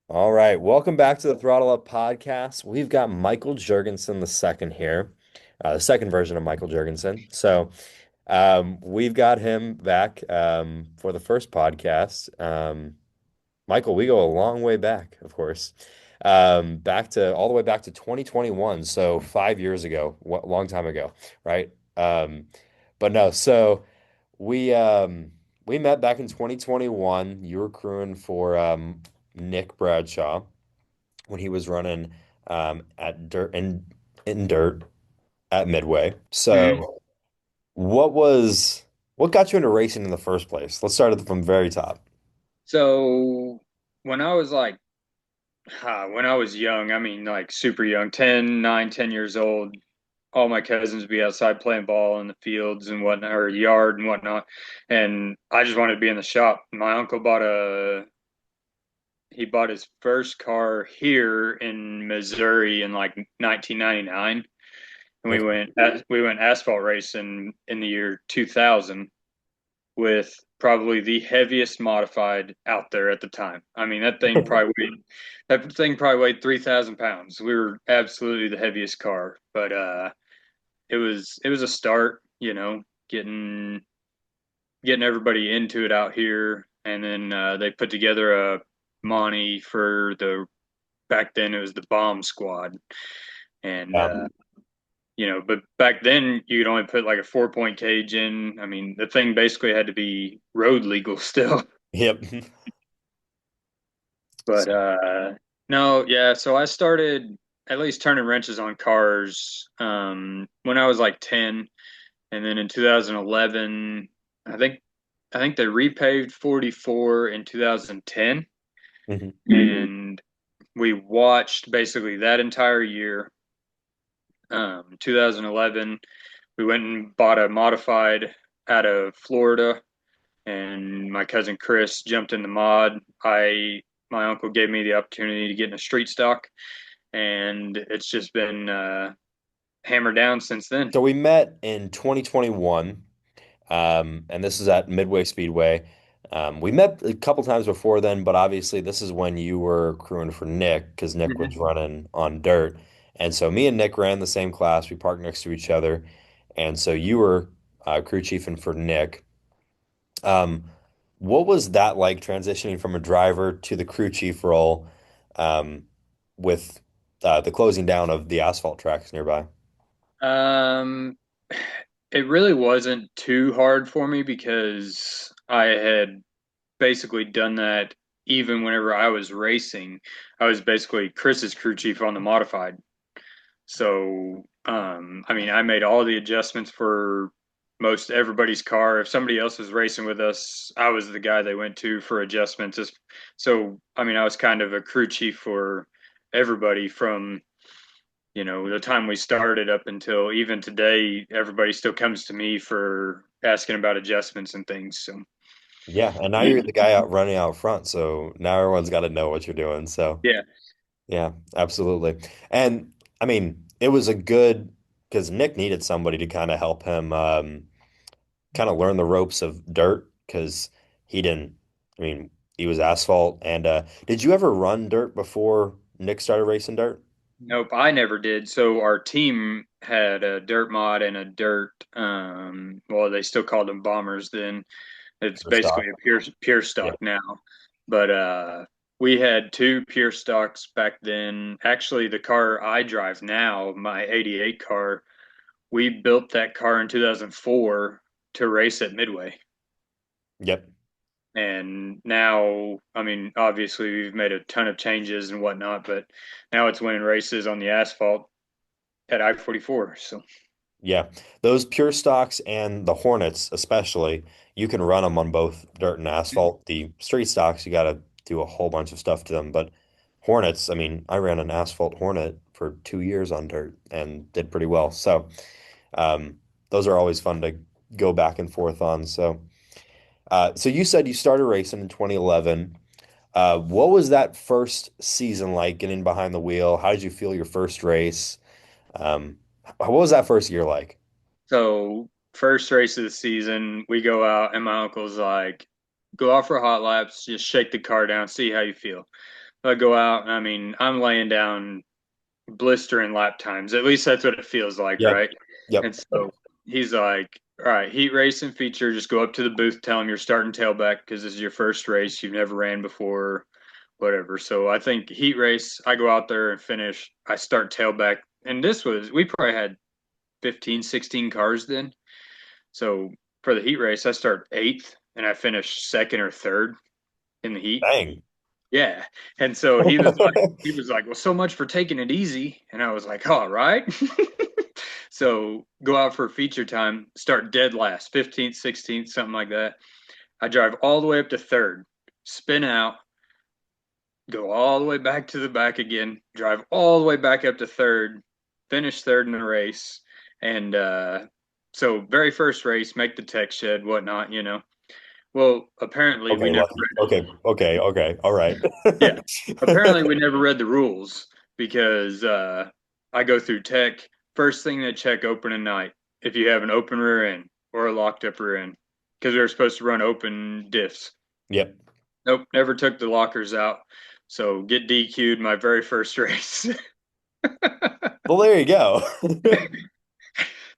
All right, welcome back to the Throttle Up Podcast. We've got Michael Juergensen the second here, the second version of Michael Juergensen. We've got him back for the first podcast. Michael, we go a long way back, of course, back to all the way back to 2021, so 5 years ago, what long time ago, right? But no, so we we met back in 2021. You were crewing for Nick Bradshaw when he was running at dirt in dirt at Midway. Mhm. So what got you into racing in the first place? Let's start from the very top. So when I was when I was young, I mean like super young, 10, 9, 10 years old, all my cousins would be outside playing ball in the fields and whatnot, or yard and whatnot. And I just wanted to be in the shop. My uncle he bought his first car here in Missouri in like 1999. And Okay. we went asphalt racing in the year 2000 with probably the heaviest modified out there at the time. I mean, that thing probably weighed 3,000 pounds. We were absolutely the heaviest car, but it was a start, getting getting everybody into it out here, and then they put together a Monty for the back then it was the bomb squad, and Um, but back then you could only put like a 4 point cage in. I mean, the thing basically had to be road legal still. yep. But no, yeah. So I started at least turning wrenches on cars when I was like 10, and then in 2011, I think I think they repaved 44 in 2010, Mhm. and we watched basically that entire year. 2011, we went and bought a modified out of Florida, and my cousin Chris jumped in the mod. I My uncle gave me the opportunity to get in a street stock, and it's just been hammered down since then. So we met in 2021, and this is at Midway Speedway. We met a couple times before then, but obviously this is when you were crewing for Nick because Nick was Mhm. running on dirt. And so me and Nick ran the same class. We parked next to each other. And so you were crew chiefing for Nick. Um, what was that like transitioning from a driver to the crew chief role um, with the closing down of the asphalt tracks nearby? Um, it really wasn't too hard for me because I had basically done that even whenever I was racing. I was basically Chris's crew chief on the modified. So, I mean, I made all the adjustments for most everybody's car. If somebody else was racing with us, I was the guy they went to for adjustments. So, I mean, I was kind of a crew chief for everybody from, the time we started up until even today, everybody still comes to me for asking about adjustments and things. So, Yeah, and now you're the guy out running out front, so now everyone's got to know what you're doing. So yeah. yeah, absolutely. And I mean, it was a good because Nick needed somebody to kind of help him kind of learn the ropes of dirt because he didn't. I mean, he was asphalt. And did you ever run dirt before Nick started racing dirt? Nope, I never did. So our team had a dirt mod and a dirt, well, they still called them bombers then. It's Or stock? basically a pure Yeah. stock now. But we had two pure stocks back then. Actually, the car I drive now, my 88 car, we built that car in 2004 to race at Midway. Yep. And now, I mean, obviously we've made a ton of changes and whatnot, but now it's winning races on the asphalt at I-44. So Yeah, those pure stocks and the Hornets, especially, you can run them on both dirt and asphalt. The street stocks, you got to do a whole bunch of stuff to them. But Hornets, I mean, I ran an asphalt Hornet for 2 years on dirt and did pretty well. So um, those are always fun to go back and forth on. So you said you started racing in 2011. What was that first season like getting behind the wheel? How did you feel your first race? What was that first year like? So first race of the season, we go out, and my uncle's like, "Go out for hot laps, just shake the car down, see how you feel." I go out and I mean, I'm laying down blistering lap times. At least that's what it feels like, Yep. right? Yep. And so he's like, all right, heat racing feature, just go up to the booth, tell him you're starting tailback because this is your first race. You've never ran before, whatever. So I think heat race, I go out there and finish. I start tailback. And we probably had 15, 16 cars then. So for the heat race, I start eighth and I finish second or third in the heat. Dang. Yeah. And so he was like, well, so much for taking it easy. And I was like, all right. So go out for feature time, start dead last, 15th, 16th, something like that. I drive all the way up to third, spin out, go all the way back to the back again, drive all the way back up to third, finish third in the race. And so very first race, make the tech shed, whatnot, you know. Well, apparently we Okay, never lucky. Okay, okay, okay. All right. Yeah. Apparently, we never read the rules because I go through tech. First thing they check opening night if you have an open rear end or a locked up rear end because we were supposed to run open diffs. Yep. Nope, never took the lockers out. So get DQ'd my very first race. Well, there you go.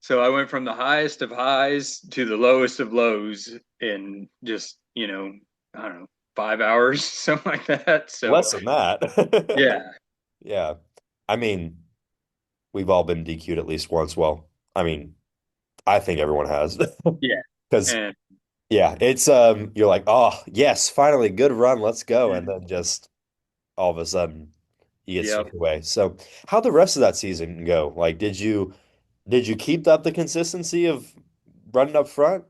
So I went from the highest of highs to the lowest of lows in just, I don't know, 5 hours, something like that. So Less than that. yeah, Yeah. I mean, we've all been DQ'd at least once. Well, I mean, I think everyone has. yeah. Because And yeah, it's you're like, "Oh, yes, finally good run, let's go." And then just all of a sudden you get yeah. swept away. So, how'd the rest of that season go? Like, did you keep up the consistency of running up front?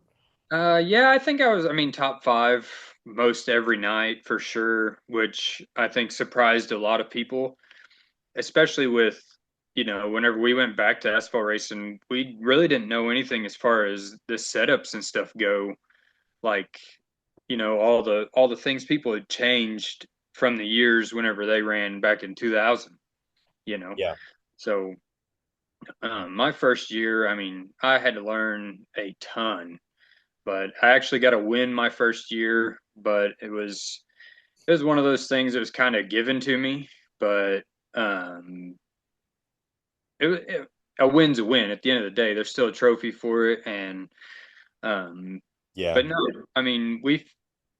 Yeah, I think I mean, top five most every night for sure, which I think surprised a lot of people, especially with, whenever we went back to asphalt racing, we really didn't know anything as far as the setups and stuff go. Like, all the things people had changed from the years whenever they ran back in 2000, you know. Yeah. So, my first year, I mean, I had to learn a ton, but I actually got a win my first year, but it was one of those things that was kind of given to me, but um a win's a win at the end of the day. There's still a trophy for it, and um Yeah. but no, I mean, we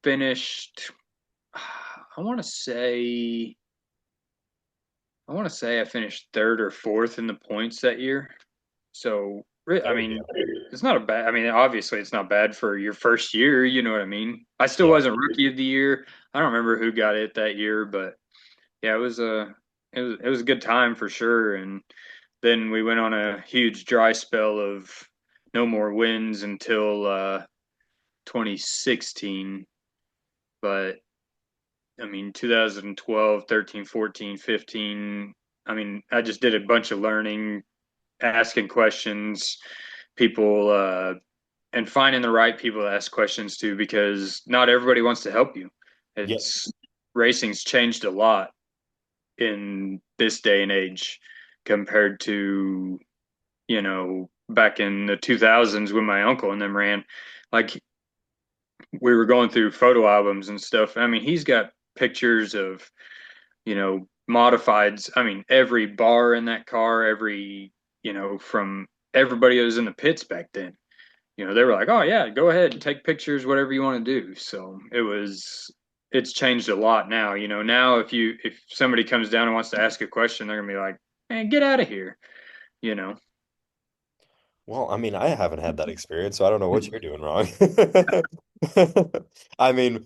finished I want to say I finished third or fourth in the points that year. So, I There you mean, go. it's not a bad. I mean, obviously, it's not bad for your first year. You know what I mean? I still Yeah. wasn't rookie of the year. I don't remember who got it that year, but yeah, it was a good time for sure. And then we went on a huge dry spell of no more wins until 2016. But I mean, 2012, 13, 14, 15. I mean, I just did a bunch of learning, asking questions, people and finding the right people to ask questions to because not everybody wants to help you. Yeah. It's Racing's changed a lot in this day and age compared to, back in the 2000s when my uncle and them ran. Like, we were going through photo albums and stuff. I mean, he's got pictures of, modifieds. I mean, every bar in that car, from everybody that was in the pits back then. They were like, "Oh yeah, go ahead and take pictures, whatever you want to do." So it's changed a lot now. Now if somebody comes down and wants to ask a question, they're gonna be like, "Man, get out of here." You know. Well, I mean, I haven't had that experience, so I don't know what you're doing wrong. I mean,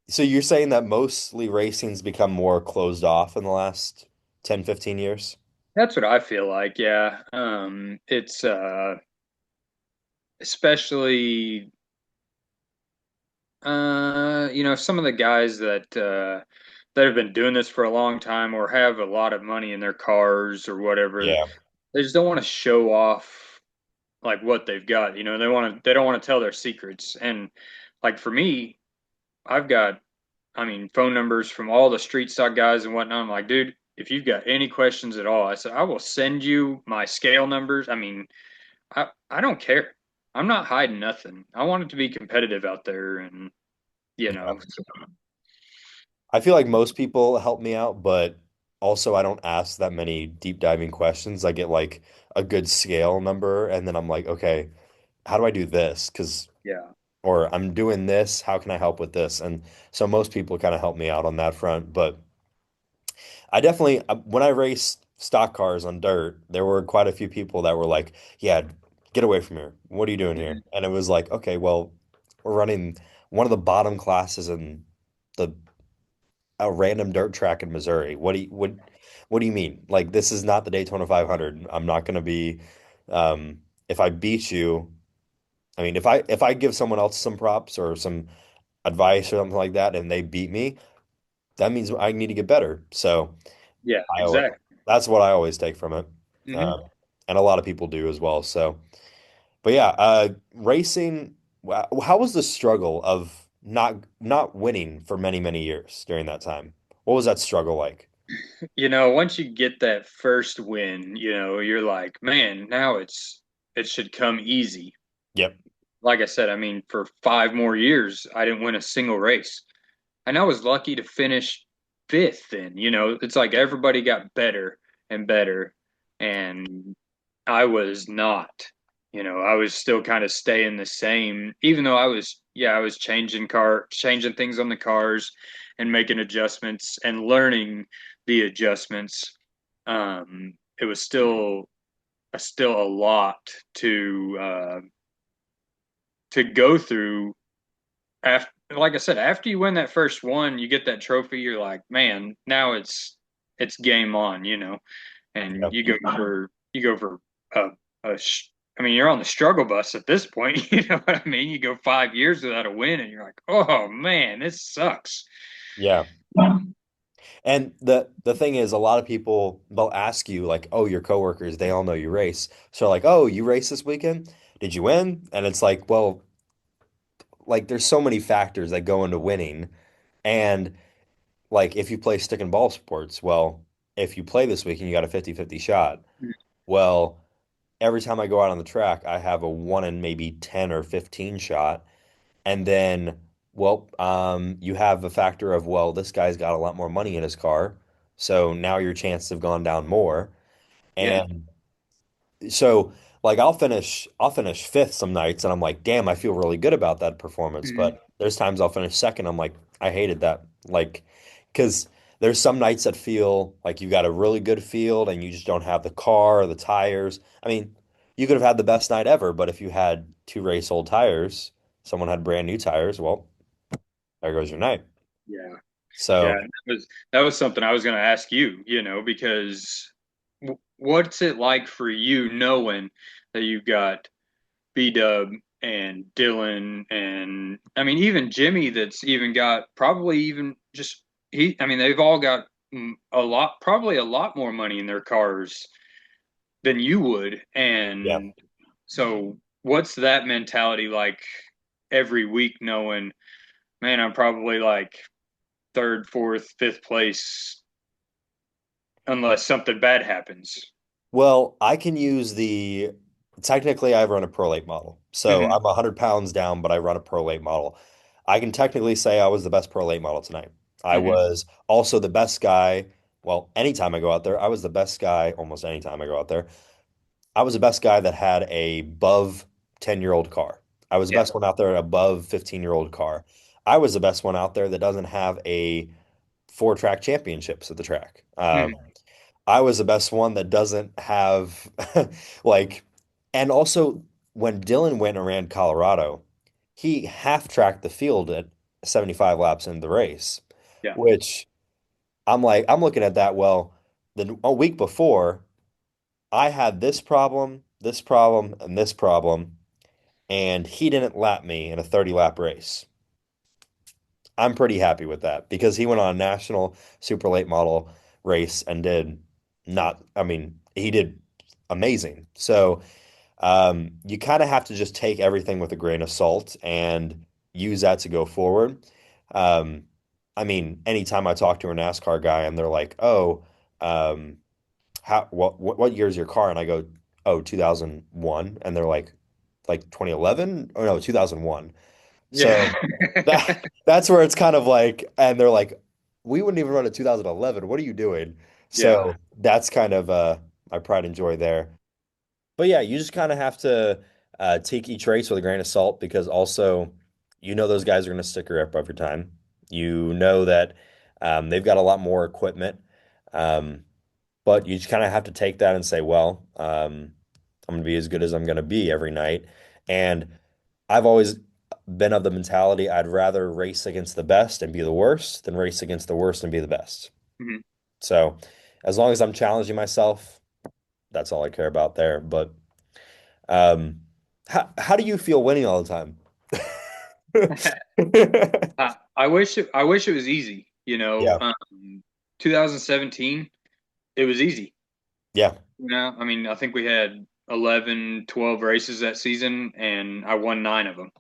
so you're saying that mostly racing's become more closed off in the last 10, 15 years? That's what I feel like. Yeah. It's especially some of the guys that have been doing this for a long time or have a lot of money in their cars or whatever. Yeah. They just don't want to show off like what they've got. They don't want to tell their secrets. And like for me, I've got I mean phone numbers from all the street stock guys and whatnot. I'm like, dude, if you've got any questions at all, I said I will send you my scale numbers. I mean, I don't care. I'm not hiding nothing. I want it to be competitive out there, and Yeah. so, I feel like most people help me out, but also I don't ask that many deep diving questions. I get like a good scale number, and then I'm like, okay, how do I do this? Because Yeah. or I'm doing this, how can I help with this? And so most people kind of help me out on that front, but I definitely, when I raced stock cars on dirt, there were quite a few people that were like, yeah, get away from here. What are you doing here? Mhm. And it was like, okay, well, we're running one of the bottom classes in the a random dirt track in Missouri. What do you mean? Like this is not the Daytona 500. I'm not going to be if I beat you, I mean, if I give someone else some props or some advice or something like that and they beat me, that means I need to get better. So, Yeah, I al- exactly. that's what I always take from it. Hmm. Uh, and a lot of people do as well. So, but yeah, racing, how was the struggle of not winning for many, many years during that time? What was that struggle like? Once you get that first win, you're like, man, now it should come easy. Yep. Like I said, I mean, for 5 more years, I didn't win a single race. And I was lucky to finish fifth then. It's like everybody got better and better. And I was not. I was still kind of staying the same, even though I was changing things on the cars and making adjustments and learning the adjustments. It was still a lot to go through after, like I said, after you win that first one, you get that trophy, you're like, man, now it's game on, and Yep. you go for a, I mean, you're on the struggle bus at this point, you know what I mean? You go 5 years without a win, and you're like, oh man, this sucks. Yeah. And the thing is, a lot of people they'll ask you like, "Oh, your coworkers, they all know you race." So like, "Oh, you race this weekend? Did you win?" And it's like, well, like there's so many factors that go into winning. And like if you play stick and ball sports, well, if you play this weekend, you got a 50-50 shot. Well, every time I go out on the track, I have a 1 in maybe 10 or 15 shot. And then, well, you have a factor of, well, this guy's got a lot more money in his car. So now your chances have gone down more. Yeah. And so like I'll finish fifth some nights and I'm like, damn, I feel really good about that performance. Mhm. But there's times I'll finish second, I'm like, I hated that. Like, because there's some nights that feel like you got a really good field and you just don't have the car or the tires. I mean, you could have had the best night ever, but if you had two race old tires, someone had brand new tires, well, there goes your night. Yeah. Yeah, So, that was something I was going to ask you, because what's it like for you knowing that you've got B-Dub and Dylan and I mean even Jimmy that's even got probably even just I mean they've all got probably a lot more money in their cars than you would. yeah. And so what's that mentality like every week knowing, man, I'm probably like third, fourth, fifth place unless something bad happens. Well, I can use technically I run a Pro Late model. So Hmm. I'm 100 pounds down, but I run a Pro Late model. I can technically say I was the best Pro Late model tonight. I Hmm. was also the best guy. Well, anytime I go out there, I was the best guy almost anytime I go out there. I was the best guy that had a above 10-year-old car. I was the Yeah. best one out there above 15-year-old car. I was the best one out there that doesn't have a four-track championships at the track. Hmm. I was the best one that doesn't have like, and also when Dylan went and ran Colorado, he half-tracked the field at 75 laps into the race, Yeah. which I'm like, I'm looking at that. Well, a week before, I had this problem, and this problem, and he didn't lap me in a 30 lap race. I'm pretty happy with that because he went on a national super late model race and did not, I mean, he did amazing. So you kind of have to just take everything with a grain of salt and use that to go forward. Um, I mean, anytime I talk to a NASCAR guy and they're like, "Oh, um, what year is your car?" And I go, "Oh, 2001," and they're like 2011 or no, 2001. Yeah. So that's where it's kind of like, and they're like, we wouldn't even run a 2011. What are you doing? Yeah. So that's kind of my pride and joy there. But yeah, you just kind of have to take each race with a grain of salt because also you know those guys are going to stick your up every time. You know that they've got a lot more equipment, um, but you just kind of have to take that and say, well, I'm going to be as good as I'm going to be every night. And I've always been of the mentality I'd rather race against the best and be the worst than race against the worst and be the best. Mhm. So as long as I'm challenging myself, that's all I care about there. But um, how do you feel winning all the time? I wish it was easy, you know. Yeah. 2017, it was easy. Yeah. You know, I mean, I think we had 11, 12 races that season, and I won nine of them.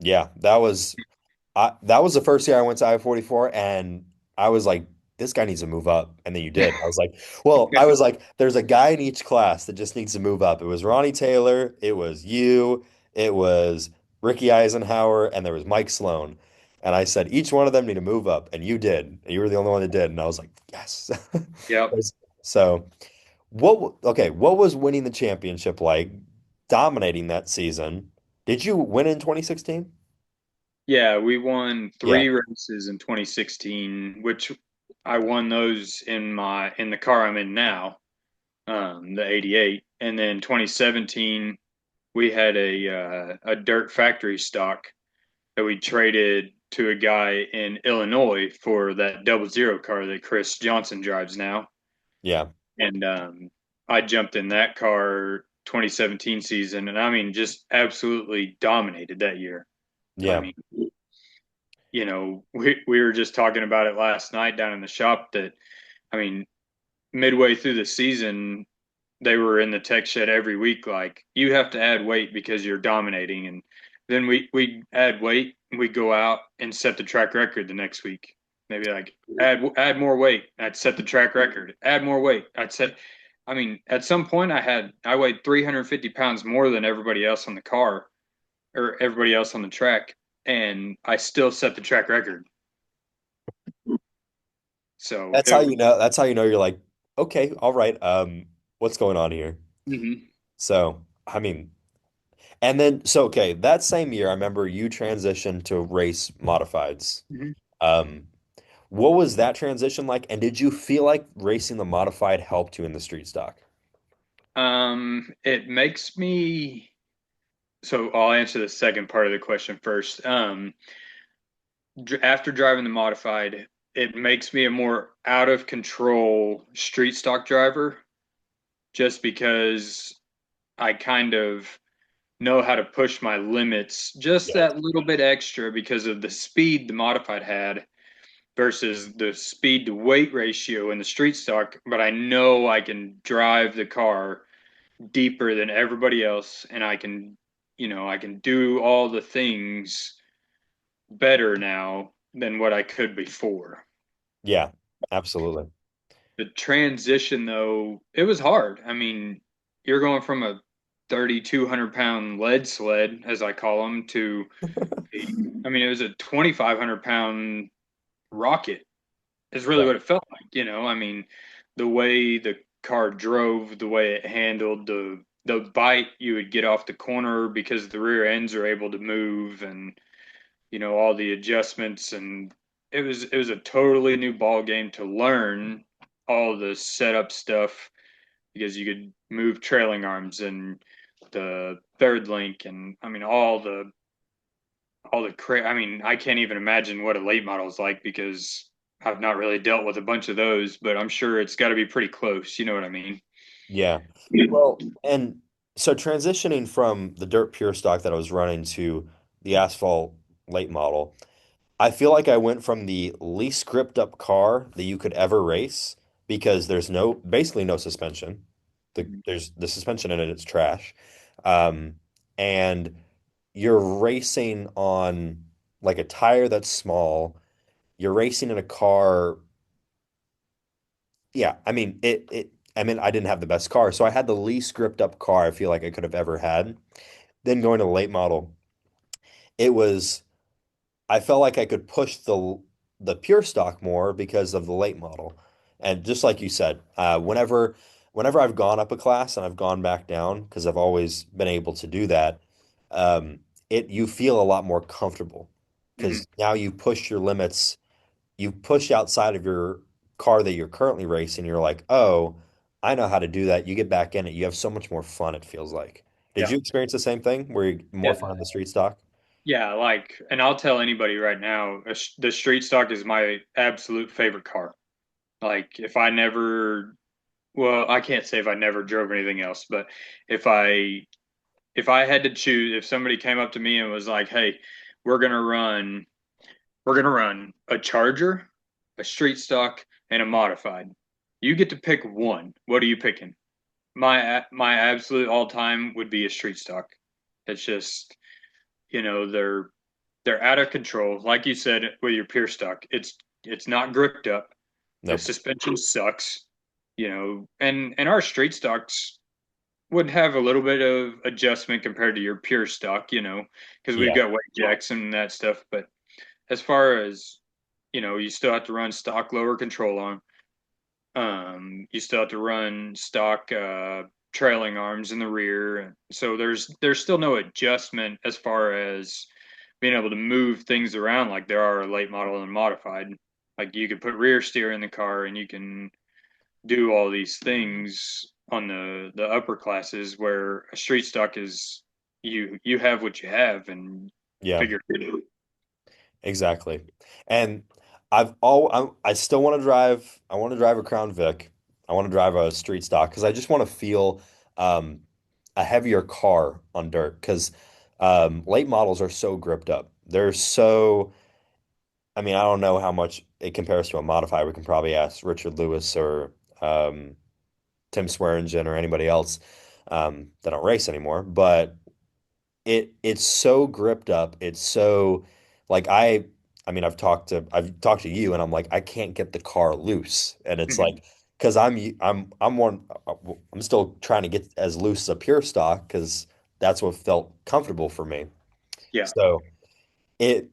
Yeah. That was the first year I went to I-44 and I was like, this guy needs to move up. And then you did. I was like, there's a guy in each class that just needs to move up. It was Ronnie Taylor, it was you, it was Ricky Eisenhower, and there was Mike Sloan. And I said, each one of them need to move up. And you did. And you were the only one that did. And I was like, yes. Yep. So what was winning the championship like, dominating that season? Did you win in 2016? Yeah, we won Yeah. three races in 2016, which I won those in the car I'm in now, the 88, and then 2017 we had a dirt factory stock that we traded to a guy in Illinois for that double zero car that Chris Johnson drives now. Yeah. And I jumped in that car 2017 season, and I mean, just absolutely dominated that year. I Yeah. mean, you know, we were just talking about it last night down in the shop that, I mean, midway through the season, they were in the tech shed every week, like, you have to add weight because you're dominating. And then we add weight, we go out and set the track record the next week. Maybe like add more weight, I'd set the track record. Add more weight, I'd set. I mean, at some point, I weighed 350 pounds more than everybody else on the car or everybody else on the track, and I still set the track record. So That's how you know. That's how you know you're like, okay, all right. What's going on here? mhm. So, I mean, and then okay, that same year, I remember you transitioned to race modifieds. Mhm. Um, what was that transition like? And did you feel like racing the modified helped you in the street stock? It makes me. So I'll answer the second part of the question first. After driving the modified, it makes me a more out of control street stock driver just because I kind of know how to push my limits just Yeah. that little bit extra because of the speed the modified had versus the speed to weight ratio in the street stock. But I know I can drive the car deeper than everybody else, and I can, I can do all the things better now than what I could before. Yeah, absolutely. The transition, though, it was hard. I mean, you're going from a 3,200 pound lead sled, as I call them, to I mean, it was a 2,500 pound rocket. Is really Yeah. what it felt like. I mean, the way the car drove, the way it handled the bite you would get off the corner because the rear ends are able to move, and all the adjustments, and it was a totally new ball game to learn all the setup stuff because you could move trailing arms and the third link, and I mean I mean, I can't even imagine what a late model is like because I've not really dealt with a bunch of those, but I'm sure it's got to be pretty close. You know what I mean? Yeah. Well, and so transitioning from the dirt pure stock that I was running to the asphalt late model, I feel like I went from the least gripped up car that you could ever race because there's basically no suspension. There's the suspension in it, it's trash. Um, and you're racing on like a tire that's small. You're racing in a car. Yeah, I mean, I didn't have the best car, so I had the least gripped up car I feel like I could have ever had. Then going to late model, it was I felt like I could push the the pure stock more because of the late model. And just like you said, whenever I've gone up a class and I've gone back down, because I've always been able to do that, um, you feel a lot more comfortable Hmm. because now you push your limits, you push outside of your car that you're currently racing. You're like, oh, I know how to do that. You get back in it, you have so much more fun, it feels like. Did Yeah. you experience the same thing where you're more Yeah. fun in the street stock? Yeah. Like, and I'll tell anybody right now, the street stock is my absolute favorite car. Like, if I never, well, I can't say if I never drove anything else, but if I if I had to choose, if somebody came up to me and was like, "Hey, we're gonna run, we're gonna run a Charger, a street stock, and a modified. You get to pick one. What are you picking?" My absolute all time would be a street stock. It's just, they're out of control. Like you said with your pure stock, it's not gripped up. The Nope. suspension sucks, and our street stocks would have a little bit of adjustment compared to your pure stock, because we've Yeah. got weight jacks and that stuff. But as far as, you still have to run stock lower control arm. You still have to run stock trailing arms in the rear. So there's still no adjustment as far as being able to move things around like there are late model and modified. Like you could put rear steer in the car and you can do all these things on the upper classes where a street stock is you have what you have and Yeah. figure it out. Exactly. And I still want to drive a Crown Vic. I want to drive a street stock because I just want to feel um, a heavier car on dirt because late models are so gripped up. They're so, I mean, I don't know how much it compares to a modified. We can probably ask Richard Lewis or um, Tim Swearingen or anybody else that don't race anymore. But it's so gripped up. It's so like I mean I've talked to you and I'm like I can't get the car loose. And it's Mhm. like because I'm one I'm still trying to get as loose as a pure stock because that's what felt comfortable for me. Yeah. So it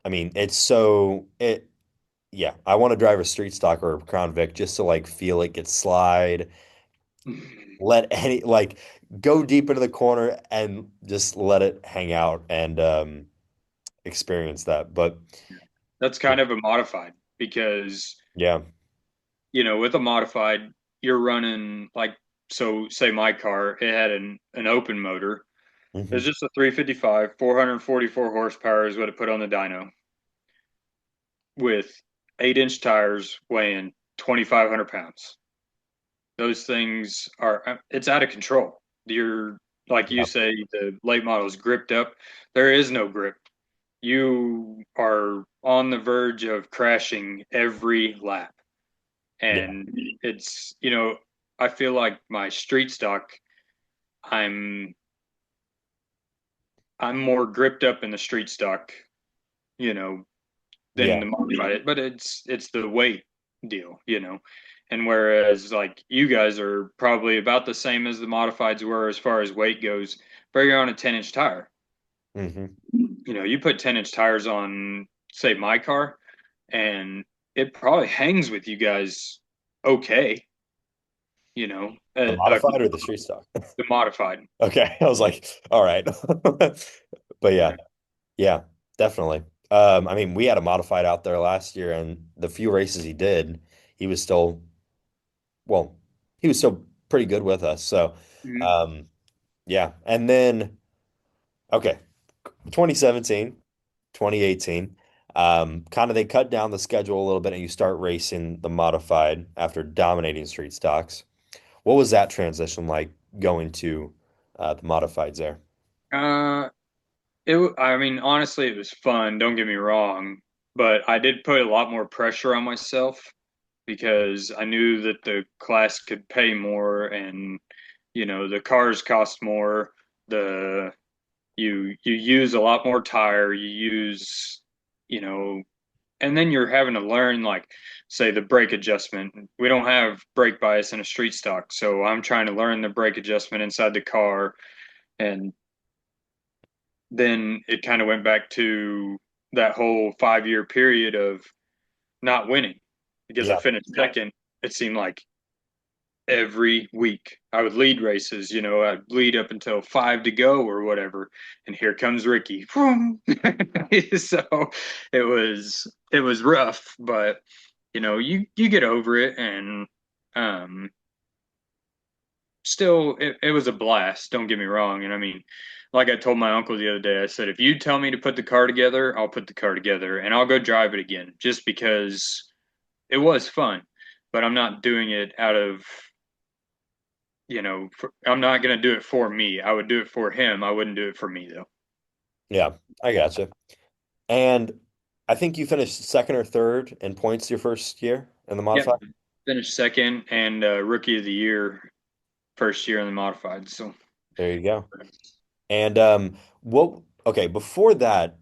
I mean it's so it yeah, I want to drive a street stock or a Crown Vic just to like feel it get slide, let any like go deep into the corner and just let it hang out and experience that. But That's kind of a modified because, yeah. with a modified, you're running like, so say my car, it had an open motor. It's Hmm. just a 355, 444 horsepower is what it put on the dyno with 8-inch tires weighing 2,500 pounds. Those things it's out of control. You're, like you Yeah. say, the late model is gripped up. There is no grip. You are on the verge of crashing every lap. Yeah. And it's, I feel like my street stock, I'm I'm more gripped up in the street stock, you know, than Yeah. the modified, but it's the weight deal. And whereas like you guys are probably about the same as the modifieds were as far as weight goes, but you're on a 10-inch tire. Hmm. You put 10-inch tires on, say, my car, and it probably hangs with you guys okay, The modified or the street stock? the modified. Okay. I was like, all right. But yeah, yeah, definitely. I mean, we had a modified out there last year and the few races he did, he was still, well, he was still pretty good with us. So, Mhm. um, yeah. And then, okay, 2017, 2018. Kind of they cut down the schedule a little bit and you start racing the modified after dominating street stocks. What was that transition like going to the modifieds there? Uh, I mean, honestly, it was fun. Don't get me wrong, but I did put a lot more pressure on myself because I knew that the class could pay more, and the cars cost more. The you use a lot more tire. You use, you know, and then you're having to learn, like, say, the brake adjustment. We don't have brake bias in a street stock, so I'm trying to learn the brake adjustment inside the car, and then it kind of went back to that whole 5 year period of not winning because I Yeah. finished second. It seemed like every week I would lead races, I'd lead up until five to go or whatever. And here comes Ricky. So it was rough, but you get over it and um still it was a blast, don't get me wrong. And I mean, like I told my uncle the other day, I said, if you tell me to put the car together, I'll put the car together and I'll go drive it again just because it was fun. But I'm not doing it out of I'm not going to do it for me. I would do it for him. I wouldn't do it for me though. Yeah, I gotcha. And I think you finished second or third in points your first year in the Yep. modified. Finished second and rookie of the year first year in the modified. So There you go. And okay, before that,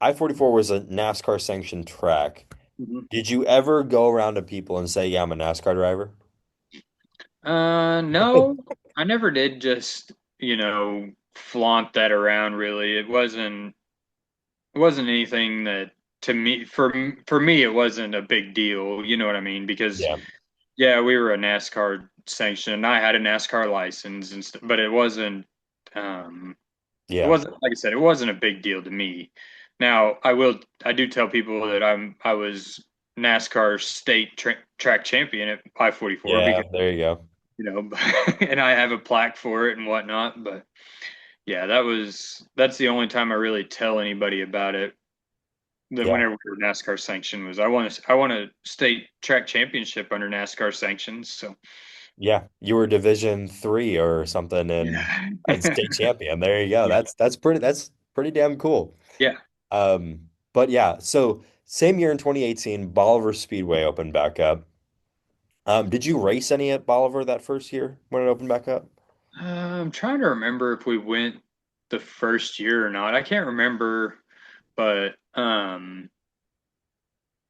I-44 was a NASCAR sanctioned track. Mhm. Did you ever go around to people and say, "Yeah, I'm a NASCAR driver"? No, I never did just, flaunt that around really. It wasn't anything that to me for me it wasn't a big deal, you know what I mean? Because Yeah. yeah, we were a NASCAR sanctioned. I had a NASCAR license and stuff, but um it Yeah. wasn't like I said, it wasn't a big deal to me. Now, I do tell people that I was NASCAR state track champion at I-44 Yeah, because there you go. and I have a plaque for it and whatnot. But yeah, that's the only time I really tell anybody about it. That Yeah. whenever we were NASCAR sanctioned was I want a state track championship under NASCAR sanctions. So Yeah. You were Division 3 or something yeah, and state champion. There you go. yeah, That's pretty damn cool. yeah. But yeah, so same year in 2018, Bolivar Speedway opened back up. Did you race any at Bolivar that first year when it opened back up? I'm trying to remember if we went the first year or not. I can't remember, but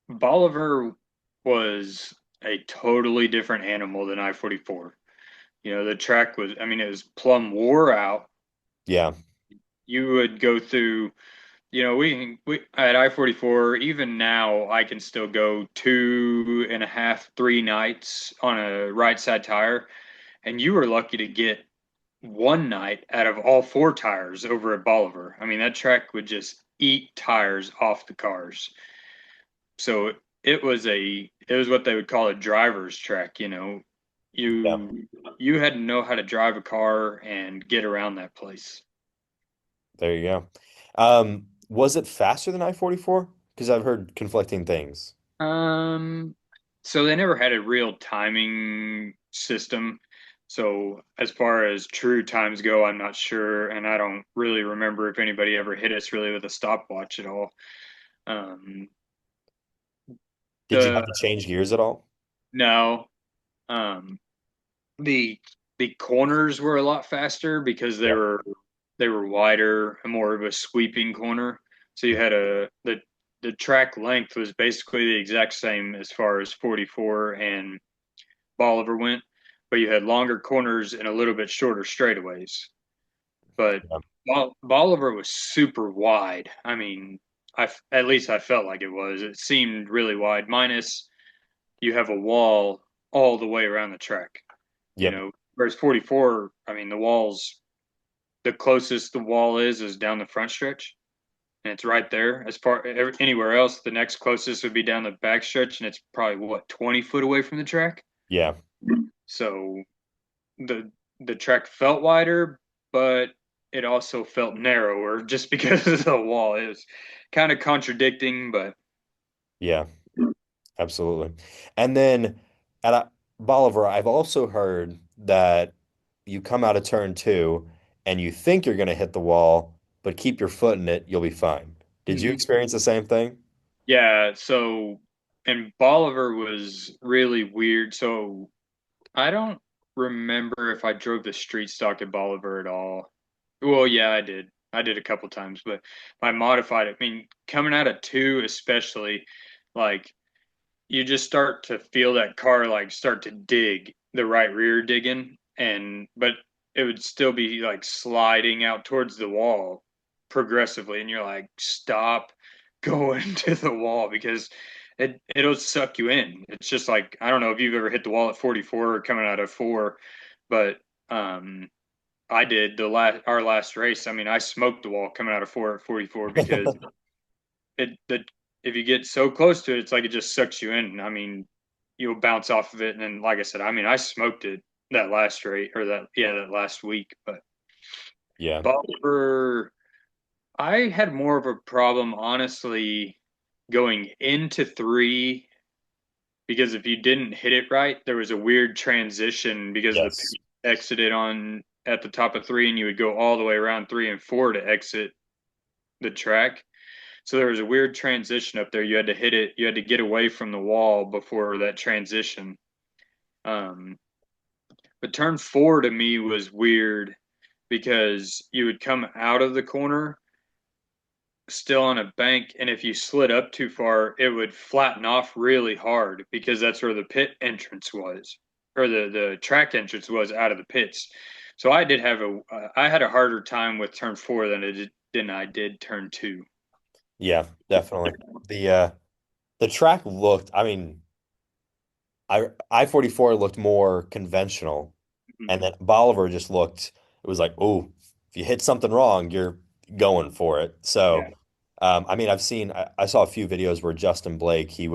Bolivar was a totally different animal than I-44. The track was, I mean, it was plumb wore out. Yeah. You would go through, we at I-44, even now, I can still go 2.5, 3 nights on a right side tire. And you were lucky to get one night out of all four tires over at Bolivar. I mean, that track would just eat tires off the cars. So it was what they would call a driver's track. Yeah. You had to know how to drive a car and get around that place. There you go. Was it faster than I-44? Because I've heard conflicting things. Um, so they never had a real timing system. So as far as true times go, I'm not sure, and I don't really remember if anybody ever hit us really with a stopwatch at all. Um, Did you have the to change gears at all? No, um, the the corners were a lot faster because they Yeah. were wider and more of a sweeping corner. So you had the track length was basically the exact same as far as 44 and Bolivar went, but you had longer corners and a little bit shorter straightaways. But Yeah. Bolivar was super wide. I mean, at least I felt like it was. It seemed really wide. Minus you have a wall all the way around the track. Yep. Whereas 44, I mean, the closest the wall is down the front stretch, and it's right there. As far anywhere else, the next closest would be down the back stretch, and it's probably what 20 foot away from the track. Yeah. So the the track felt wider, but it also felt narrower just because of the wall. It was kind of contradicting, but Yeah. Absolutely. And then at Bolivar, I've also heard that you come out of turn 2 and you think you're going to hit the wall, but keep your foot in it, you'll be fine. Did you mhm. experience the same thing? Yeah. So, and Bolivar was really weird. So I don't remember if I drove the street stock at Bolivar at all. Well, yeah, I did. I did a couple times, but I modified it. I mean, coming out of two, especially, like you just start to feel that car like start to dig the right rear digging, but it would still be like sliding out towards the wall progressively, and you're like, stop. going to the wall because it'll suck you in. It's just like I don't know if you've ever hit the wall at 44 or coming out of four, but um I did our last race. I mean, I smoked the wall coming out of four at 44 because the if you get so close to it, it's like it just sucks you in. I mean, you'll bounce off of it, and then like I said, I mean, I smoked it that last race or that last week, but Yeah. Bolivar, I had more of a problem honestly going into three because if you didn't hit it right, there was a weird transition because the Yes. pit exited on at the top of three, and you would go all the way around three and four to exit the track. So there was a weird transition up there. You had to hit it. You had to get away from the wall before that transition. Um, but turn four to me was weird because you would come out of the corner still on a bank, and if you slid up too far, it would flatten off really hard because that's where the pit entrance was, or the track entrance was out of the pits. So I had a harder time with turn four than I did turn two. Yeah, definitely. The track looked, I mean, I-44 looked more conventional, Mhm. and then Bolivar just looked, it was like, oh, if you hit something wrong, you're going for it. Yeah. So, I mean, I saw a few videos where Justin Blake, he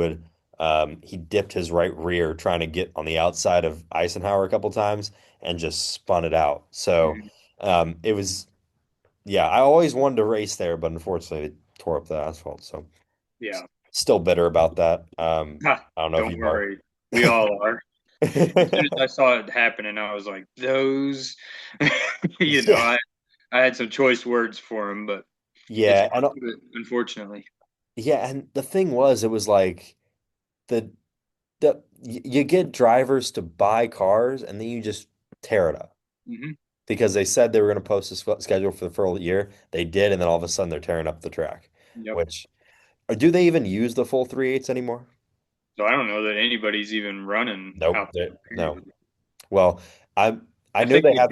dipped his right rear trying to get on the outside of Eisenhower a couple times and just spun it out. So, Mhm. it was, yeah, I always wanted to race there, but unfortunately, it tore up the asphalt. So, Yeah. still bitter about that. Ha, I don't know if don't you are. worry. We all are. As soon as I saw it happening, I was like, those, you know, Yeah. I had some choice words for him, but it's Yeah, and part of it, unfortunately. yeah, and the thing was, it was like the you get drivers to buy cars and then you just tear it up Hmm. because they said they were going to post a schedule for the full year. They did, and then all of a sudden they're tearing up the track. Yep. Which, or do they even use the full 3/8 anymore? So I don't know that anybody's even running Nope. out there. No. Period. Well, I I know think they have.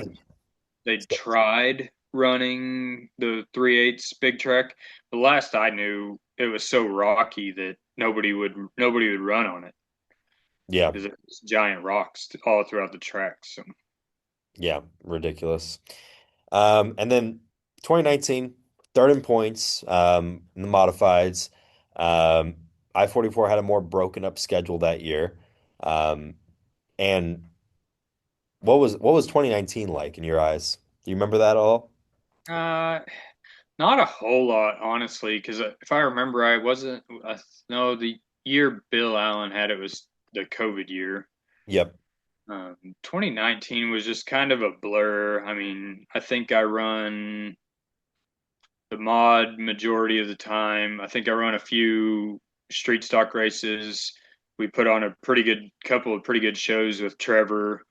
they tried running the 3/8 big track, but last I knew, it was so rocky that nobody would run on it Yeah, because it's giant rocks all throughout the track. So yeah, ridiculous. And then 2019, third in points, in the modifieds. Um, I-44 had a more broken up schedule that year. Um, and what was 2019 like in your eyes? Do you remember that at all? uh, not a whole lot, honestly, because if I remember, I wasn't. No, the year Bill Allen had it was the COVID year. Yep. 2019 was just kind of a blur. I mean, I think I run the mod majority of the time. I think I run a few street stock races. We put on a pretty good couple of pretty good shows with Trevor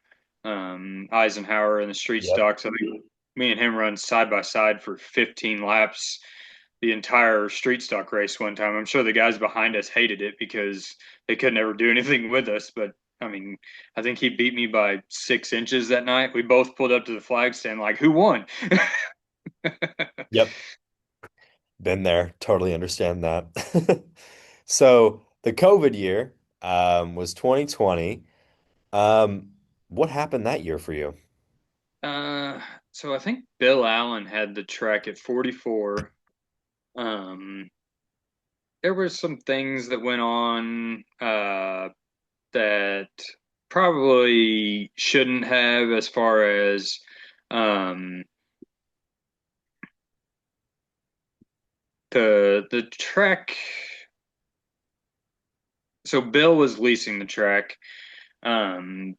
Eisenhower in the street Yep. stocks. I think me and him run side by side for 15 laps the entire street stock race one time. I'm sure the guys behind us hated it because they could never do anything with us, but I mean, I think he beat me by 6 inches that night. We both pulled up to the flag stand like, who won? Yep. Been there. Totally understand that. So the COVID year, was 2020. Um, what happened that year for you? Uh, so I think Bill Allen had the track at 44. Um, there were some things that went on that probably shouldn't have, as far as um, the track. So Bill was leasing the track. Um,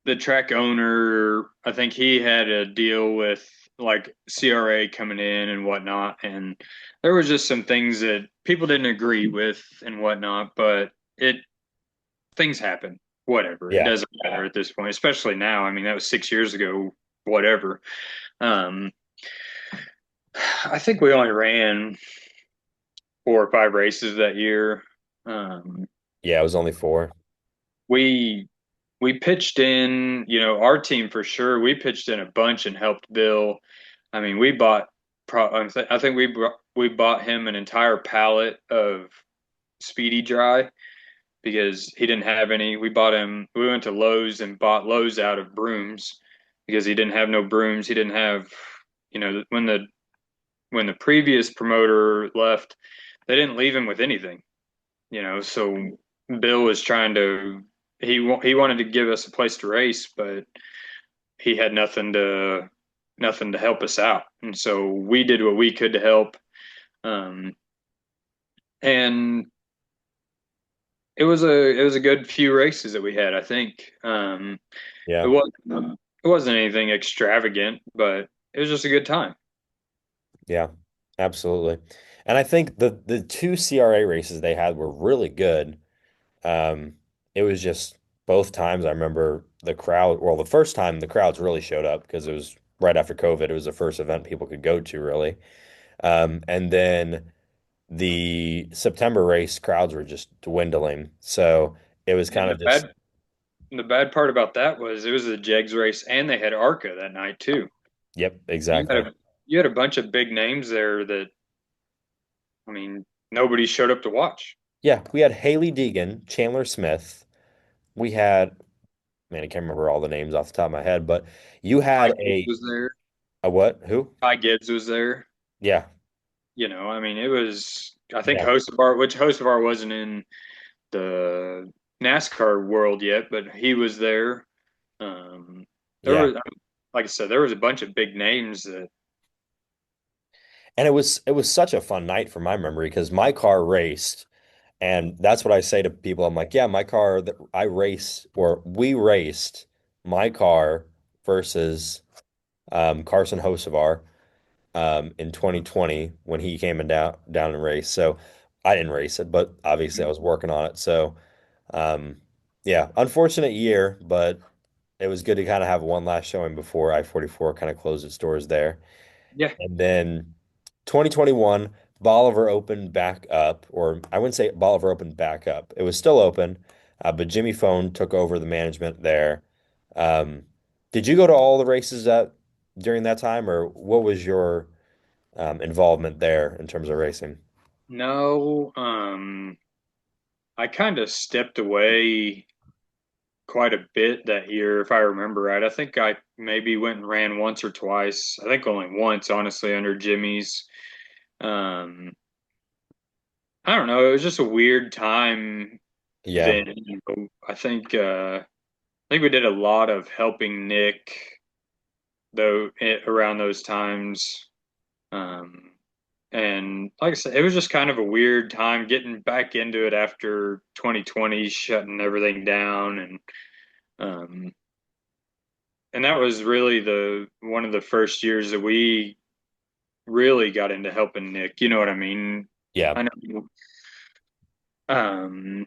the track owner, I think he had a deal with like CRA coming in and whatnot, and there was just some things that people didn't agree with and whatnot, but it things happen. Whatever. It Yeah. doesn't matter at this point, especially now. I mean, that was 6 years ago, whatever. Um, I think we only ran 4 or 5 races that year. Um, Yeah, it was only four. we we pitched in, our team for sure. We pitched in a bunch and helped Bill. I mean, we bought. I think we bought him an entire pallet of Speedy Dry because he didn't have any. We bought him. We went to Lowe's and bought Lowe's out of brooms because he didn't have no brooms. He didn't have, when the previous promoter left, they didn't leave him with anything. So Bill was trying to. He wanted to give us a place to race, but he had nothing to help us out, and so we did what we could to help. Um, and it was a good few races that we had. I think it Yeah. was it wasn't anything extravagant, but it was just a good time. Yeah. Absolutely. And I think the two CRA races they had were really good. It was just both times I remember the crowd, well, the first time the crowds really showed up because it was right after COVID. It was the first event people could go to really. And then the September race crowds were just dwindling. So it was kind And of just, the bad part about that was it was a Jegs race, and they had ARCA that night too. yep, You had exactly. you had a bunch of big names there that, I mean, nobody showed up to watch. Yeah, we had Haley Deegan, Chandler Smith. We had, man, I can't remember all the names off the top of my head, but you Ty had Gibbs was there. a what? Who? Ty Gibbs was there. Yeah, I mean, it was. I think yeah, Hocevar wasn't in the NASCAR world yet, but he was there. Um, there yeah. was, like I said, there was a bunch of big names that. And it was such a fun night from my memory because my car raced, and that's what I say to people. I'm like, yeah, my car that I race or we raced my car versus Carson Hocevar in 2020 when he came and down and raced. So I didn't race it, but obviously I was working on it. So um, yeah, unfortunate year, but it was good to kind of have one last showing before I-44 kind of closed its doors there. Yeah, And then 2021, Bolivar opened back up, or I wouldn't say Bolivar opened back up. It was still open, but Jimmy Phone took over the management there. Um, did you go to all the races during that time, or what was your involvement there in terms of racing? no, I kind of stepped away quite a bit that year, if I remember right. I think I maybe went and ran once or twice. I think only once, honestly, under Jimmy's. Um, I don't know. It was just a weird time Yeah, then. I think we did a lot of helping Nick though around those times. Um, and like I said, it was just kind of a weird time getting back into it after 2020 shutting everything down, um, and that was really the one of the first years that we really got into helping Nick. You know what I mean? yeah, I know. Um,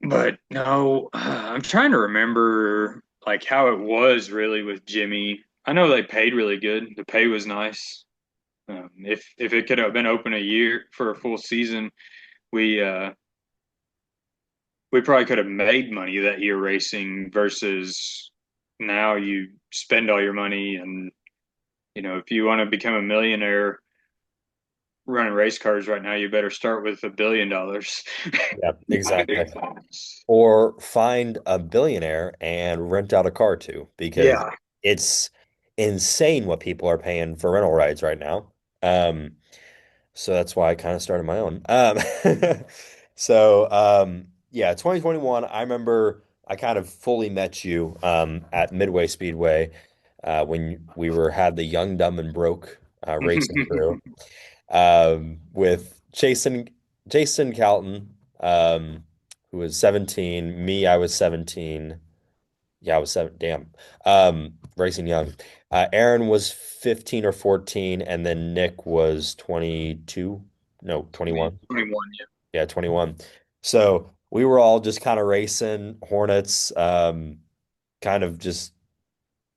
but no, I'm trying to remember like how it was really with Jimmy. I know they paid really good. The pay was nice. If it could have been open a year for a full season, we uh, we probably could have made money that year racing versus now you spend all your money, and if you want to become a millionaire running race cars right now, you better start with $1 billion. yeah, exactly. Or find a billionaire and rent out a car too, because Yeah. it's insane what people are paying for rental rides right now. So that's why I kind of started my own. Yeah, 2021, I remember I kind of fully met you at Midway Speedway when we had the Young, Dumb, and Broke racing crew with Jason Calton, who was 17, me, I was 17. Yeah, I was seven. Damn. Racing young. Aaron was 15 or 14, and then Nick was 22. No, 21. 21, yeah. Yeah, 21. So we were all just kind of racing Hornets, kind of just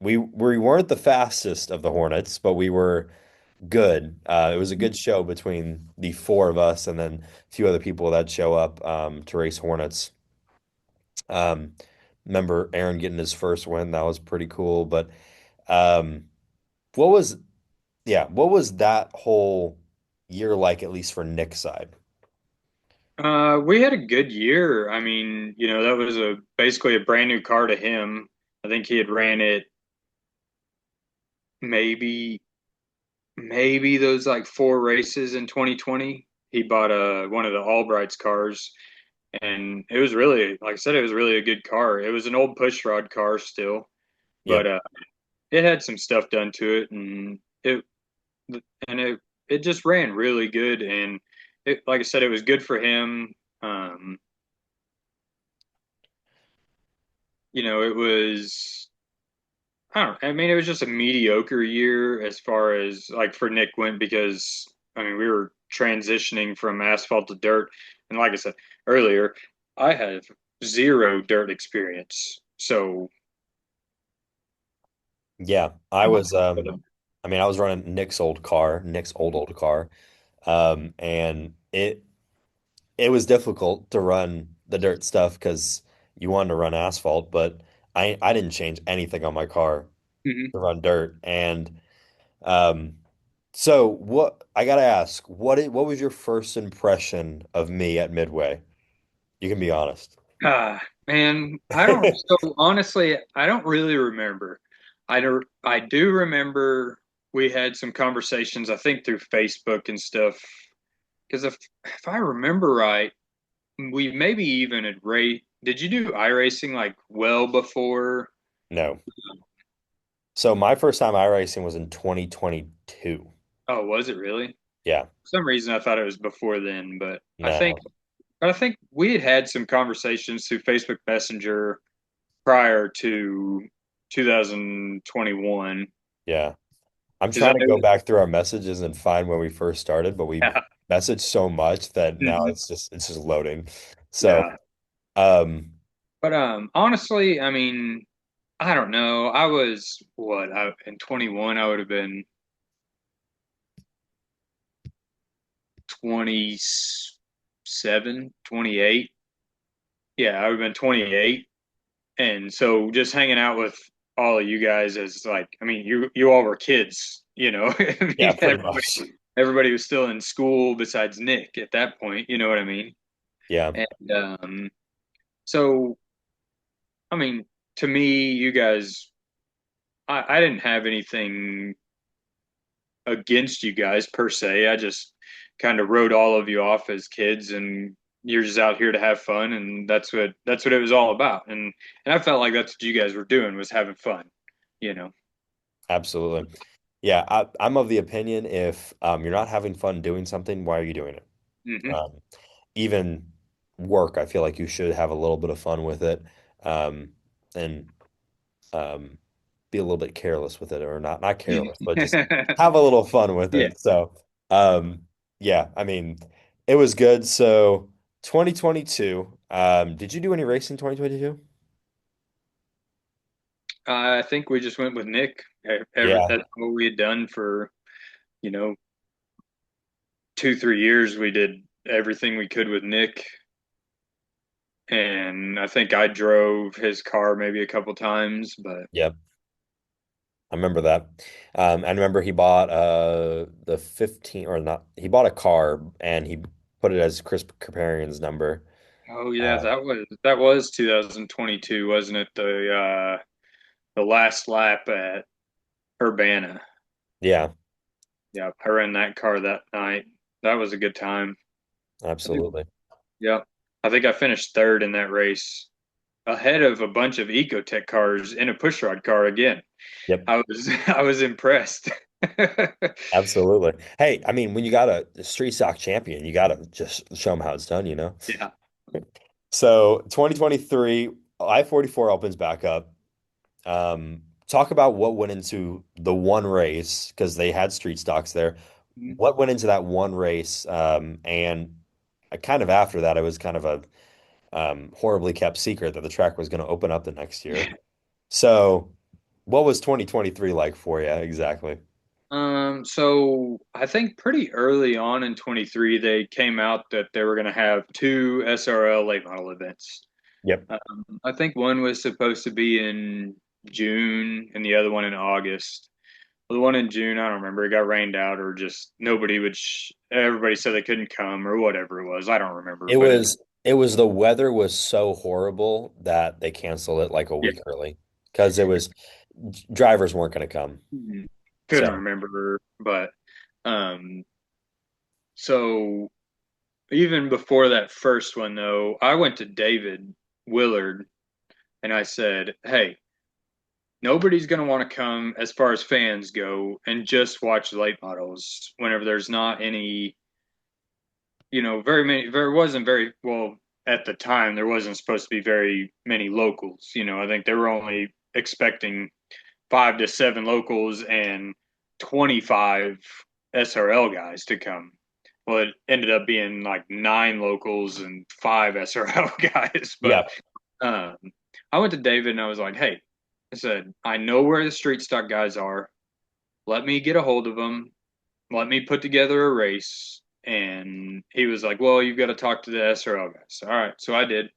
we weren't the fastest of the Hornets, but we were good. It was a good show between the four of us and then a few other people that show up to race Hornets. Um, Remember Aaron getting his first win. That was pretty cool. But um, what was Yeah, what was that whole year like, at least for Nick's side? We had a good year. I mean, that was a basically a brand new car to him. I think he had ran it maybe maybe those like four races in 2020. He bought one of the Albright's cars, and it was really, like I said, it was really a good car. It was an old pushrod car still, but Yep. it had some stuff done to it, and it just ran really good. And like I said, it was good for him. Um, it was. I don't know. I mean, it was just a mediocre year as far as like for Nick went because I mean we were transitioning from asphalt to dirt, and like I said earlier, I have zero dirt experience. So Yeah, I mean, I was running Nick's old car, Nick's old car. And it was difficult to run the dirt stuff because you wanted to run asphalt, but I didn't change anything on my car Mhm. to run dirt. And um so what I gotta ask, what was your first impression of me at Midway? You can be honest. Man, I don't. So honestly, I don't really remember. I do remember we had some conversations. I think through Facebook and stuff. Because if I remember right. We maybe even had rate. Did you do iRacing like well before? No. So my first time iRacing was in 2022. Oh, was it really? Yeah. For some reason I thought it was before then, but No. I think we had had some conversations through Facebook Messenger prior to 2021 Yeah. I'm because I trying to go knew. back through our messages and find when we first started, but we Yeah. messaged so much that now Mhm. it's just loading. So, Yeah. um, But honestly, I mean, I don't know. I was in 21 I would have been 27, 28. Yeah, I would have been 28. And so just hanging out with all of you guys as like, I mean, you all were kids, I yeah, mean, pretty much. everybody was still in school besides Nick at that point, you know what I mean? Yeah, And so I mean, to me, you guys, I didn't have anything against you guys per se. I just kind of wrote all of you off as kids, and you're just out here to have fun, and that's what it was all about. And I felt like that's what you guys were doing was having fun, you know. absolutely. Yeah, I'm of the opinion if you're not having fun doing something, why are you doing it? Hmm. Um, Even work, I feel like you should have a little bit of fun with it, and um, be a little bit careless with it, or not careless, but just have a little fun with Yeah. it. So, um, yeah, I mean, it was good. So, 2022, did you do any racing 2022? I think we just went with Nick. Yeah, That's what we had done for, you know, 2, 3 years. We did everything we could with Nick. And I think I drove his car maybe a couple times, but yeah, I remember that. I remember he bought the 15 or not, he bought a car and he put it as Chris Kaparian's number. oh yeah, Uh, that was 2022, wasn't it? The last lap at Urbana. yeah, Yeah, I ran that car that night. That was a good time. I think, absolutely. yeah, I think I finished third in that race, ahead of a bunch of Ecotech cars in a pushrod car again. Yep. I was I was impressed. Absolutely. Hey, I mean, when you got a street stock champion, you got to just show them how it's done, you know? Yeah. So 2023, I-44 opens back up. Talk about what went into the one race, because they had street stocks there. What went into that one race? And kind of after that, it was kind of a horribly kept secret that the track was going to open up the next year. So what was 2023 like for you exactly? So I think pretty early on in 23, they came out that they were going to have two SRL late model events. Yep. I think one was supposed to be in June and the other one in August. The one in June, I don't remember. It got rained out, or just nobody would. Everybody said they couldn't come, or whatever it was. I don't remember, It but was it was the weather was so horrible that they canceled it like a yeah, week early because it was drivers weren't going to come. couldn't So, remember. But um, so even before that first one, though, I went to David Willard and I said, "Hey, nobody's going to want to come as far as fans go and just watch late models whenever there's not any, very many, there wasn't very well at the time, there wasn't supposed to be very many locals. I think they were only expecting 5 to 7 locals and 25 SRL guys to come. Well, it ended up being like 9 locals and 5 SRL guys. But yeah. um, I went to David and I was like, hey, I said, I know where the street stock guys are. Let me get a hold of them. Let me put together a race. And he was like, well, you've got to talk to the SRL guys. All right. So I did.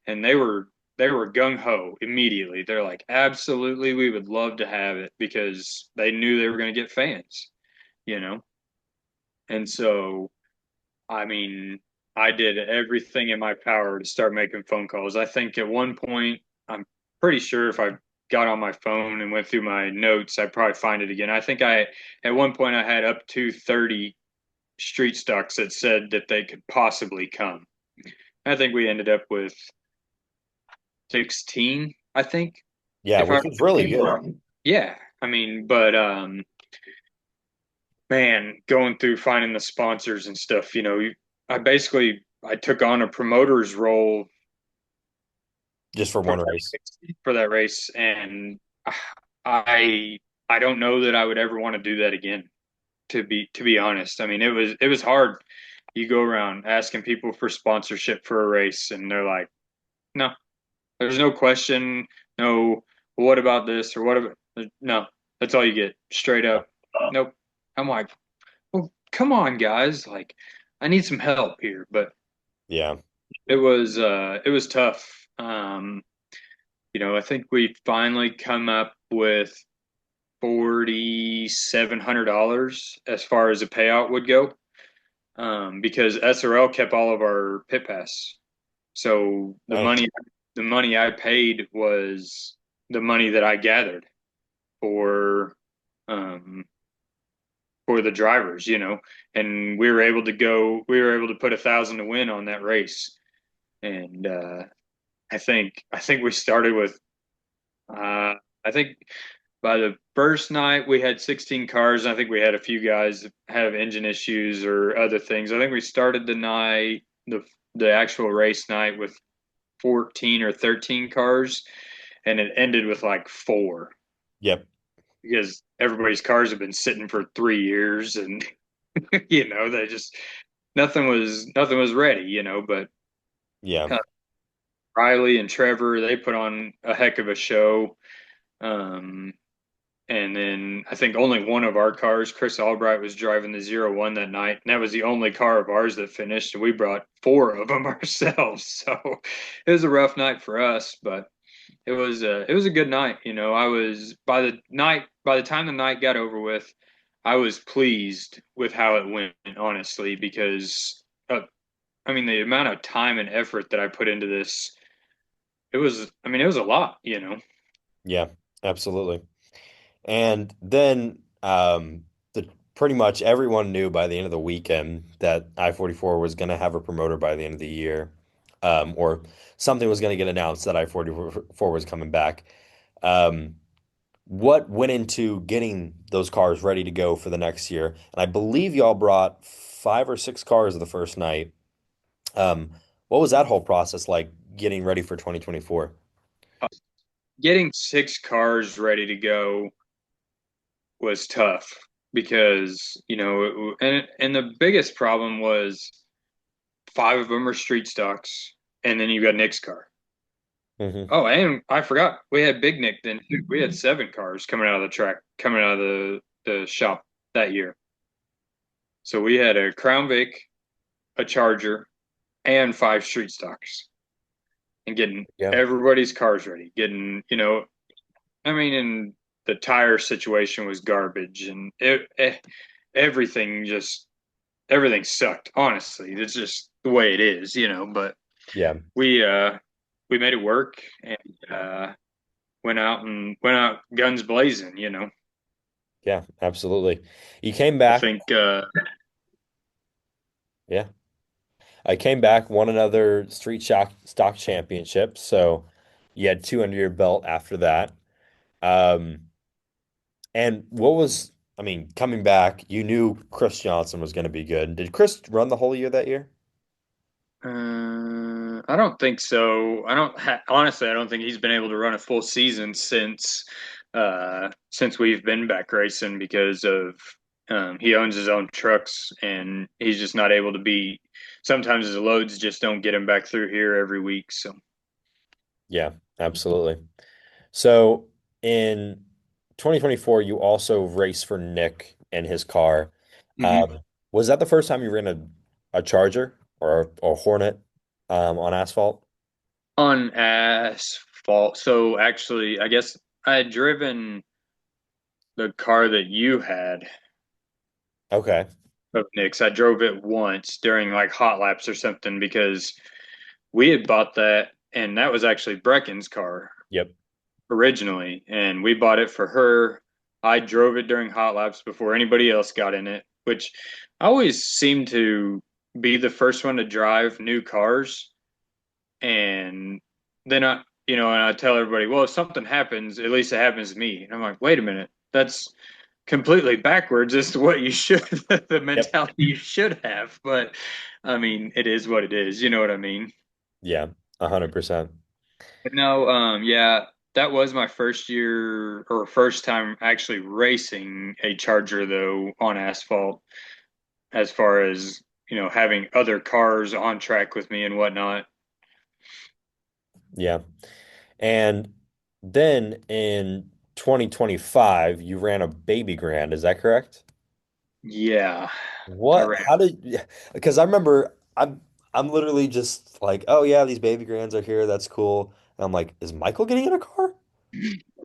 And they were gung ho immediately. They're like, absolutely, we would love to have it because they knew they were going to get fans, you know? And so, I mean, I did everything in my power to start making phone calls. I think at one point, I'm pretty sure if I got on my phone and went through my notes, I'd probably find it again. I think at one point, I had up to 30 street stocks that said that they could possibly come. I think we ended up with 16, I think, Yeah, if I which was really good. yeah, I mean, but man, going through finding the sponsors and stuff, I took on a promoter's role Just for for one race. that race, and I I don't know that I would ever want to do that again. To be honest, I mean, it was hard. You go around asking people for sponsorship for a race, and they're like, no, there's no question, no, what about this or what about no, that's all you get, straight up. Nope. I'm like, well, come on, guys. Like, I need some help here. But Yeah. it was tough. I think we finally come up with $4,700 as far as a payout would go. Because SRL kept all of our pit pass. So the Oh, money I paid was the money that I gathered for um for the drivers, and we were able to put 1,000 to win on that race. And I think we started with I think by the first night we had 16 cars. I think we had a few guys have engine issues or other things. I think we started the actual race night with 14 or 13 cars, and it ended with like 4 yep. because everybody's cars have been sitting for 3 years, and they just nothing was ready, but Yeah. uh, Riley and Trevor, they put on a heck of a show. Um, and then I think only one of our cars, Chris Albright, was driving the 01 that night, and that was the only car of ours that finished. And we brought 4 of them ourselves, so it was a rough night for us, but it was a good night. I was by the time the night got over with, I was pleased with how it went, honestly, because I mean the amount of time and effort that I put into this, it was a lot. Yeah. Absolutely. And then the pretty much everyone knew by the end of the weekend that I-44 was going to have a promoter by the end of the year, or something was going to get announced that I-44 was coming back. Um, what went into getting those cars ready to go for the next year? And I believe y'all brought 5 or 6 cars the first night. Um, what was that whole process like getting ready for 2024? Getting 6 cars ready to go was tough because and the biggest problem was 5 of them are street stocks, and then you got Nick's car. Hmm. Oh, and I forgot we had Big Nick then too. We had 7 cars coming out of the track, coming out of the shop that year. So we had a Crown Vic, a Charger, and 5 street stocks, and getting Yeah. everybody's cars ready. Getting, I mean, and the tire situation was garbage, and everything just everything sucked. Honestly, it's just the way it is, But Yeah. we uh we made it work and went out guns blazing. Yeah, absolutely. You came I back. think Yeah. I came back, won another street stock championship. So you had two under your belt after that. Um, and what was, I mean, coming back, you knew Chris Johnson was going to be good. Did Chris run the whole year that year? I don't think so. Honestly, I don't think he's been able to run a full season since we've been back racing because of he owns his own trucks and he's just not able to be. Sometimes his loads just don't get him back through here every week. So, Yeah, absolutely. So in 2024, you also raced for Nick and his car. mhm. Was that the first time you ran a Charger or a Hornet on asphalt? On asphalt. So actually, I guess I had driven the car that you had Okay. of Nick's. I drove it once during like hot laps or something because we had bought that, and that was actually Brecken's car Yep. originally, and we bought it for her. I drove it during hot laps before anybody else got in it, which I always seem to be the first one to drive new cars. And then and I tell everybody, well, if something happens, at least it happens to me. And I'm like, wait a minute, that's completely backwards as to what you should, the Yep. mentality you should have. But I mean, it is what it is. You know what I mean? Yeah, 100%. But no, yeah, that was my first year or first time actually racing a Charger though on asphalt, as far as, having other cars on track with me and whatnot. Yeah. And then in 2025, you ran a baby grand. Is that correct? Yeah, I What? ran. How did? Because I remember I'm literally just like, oh yeah, these baby grands are here. That's cool. And I'm like, is Michael getting in a car?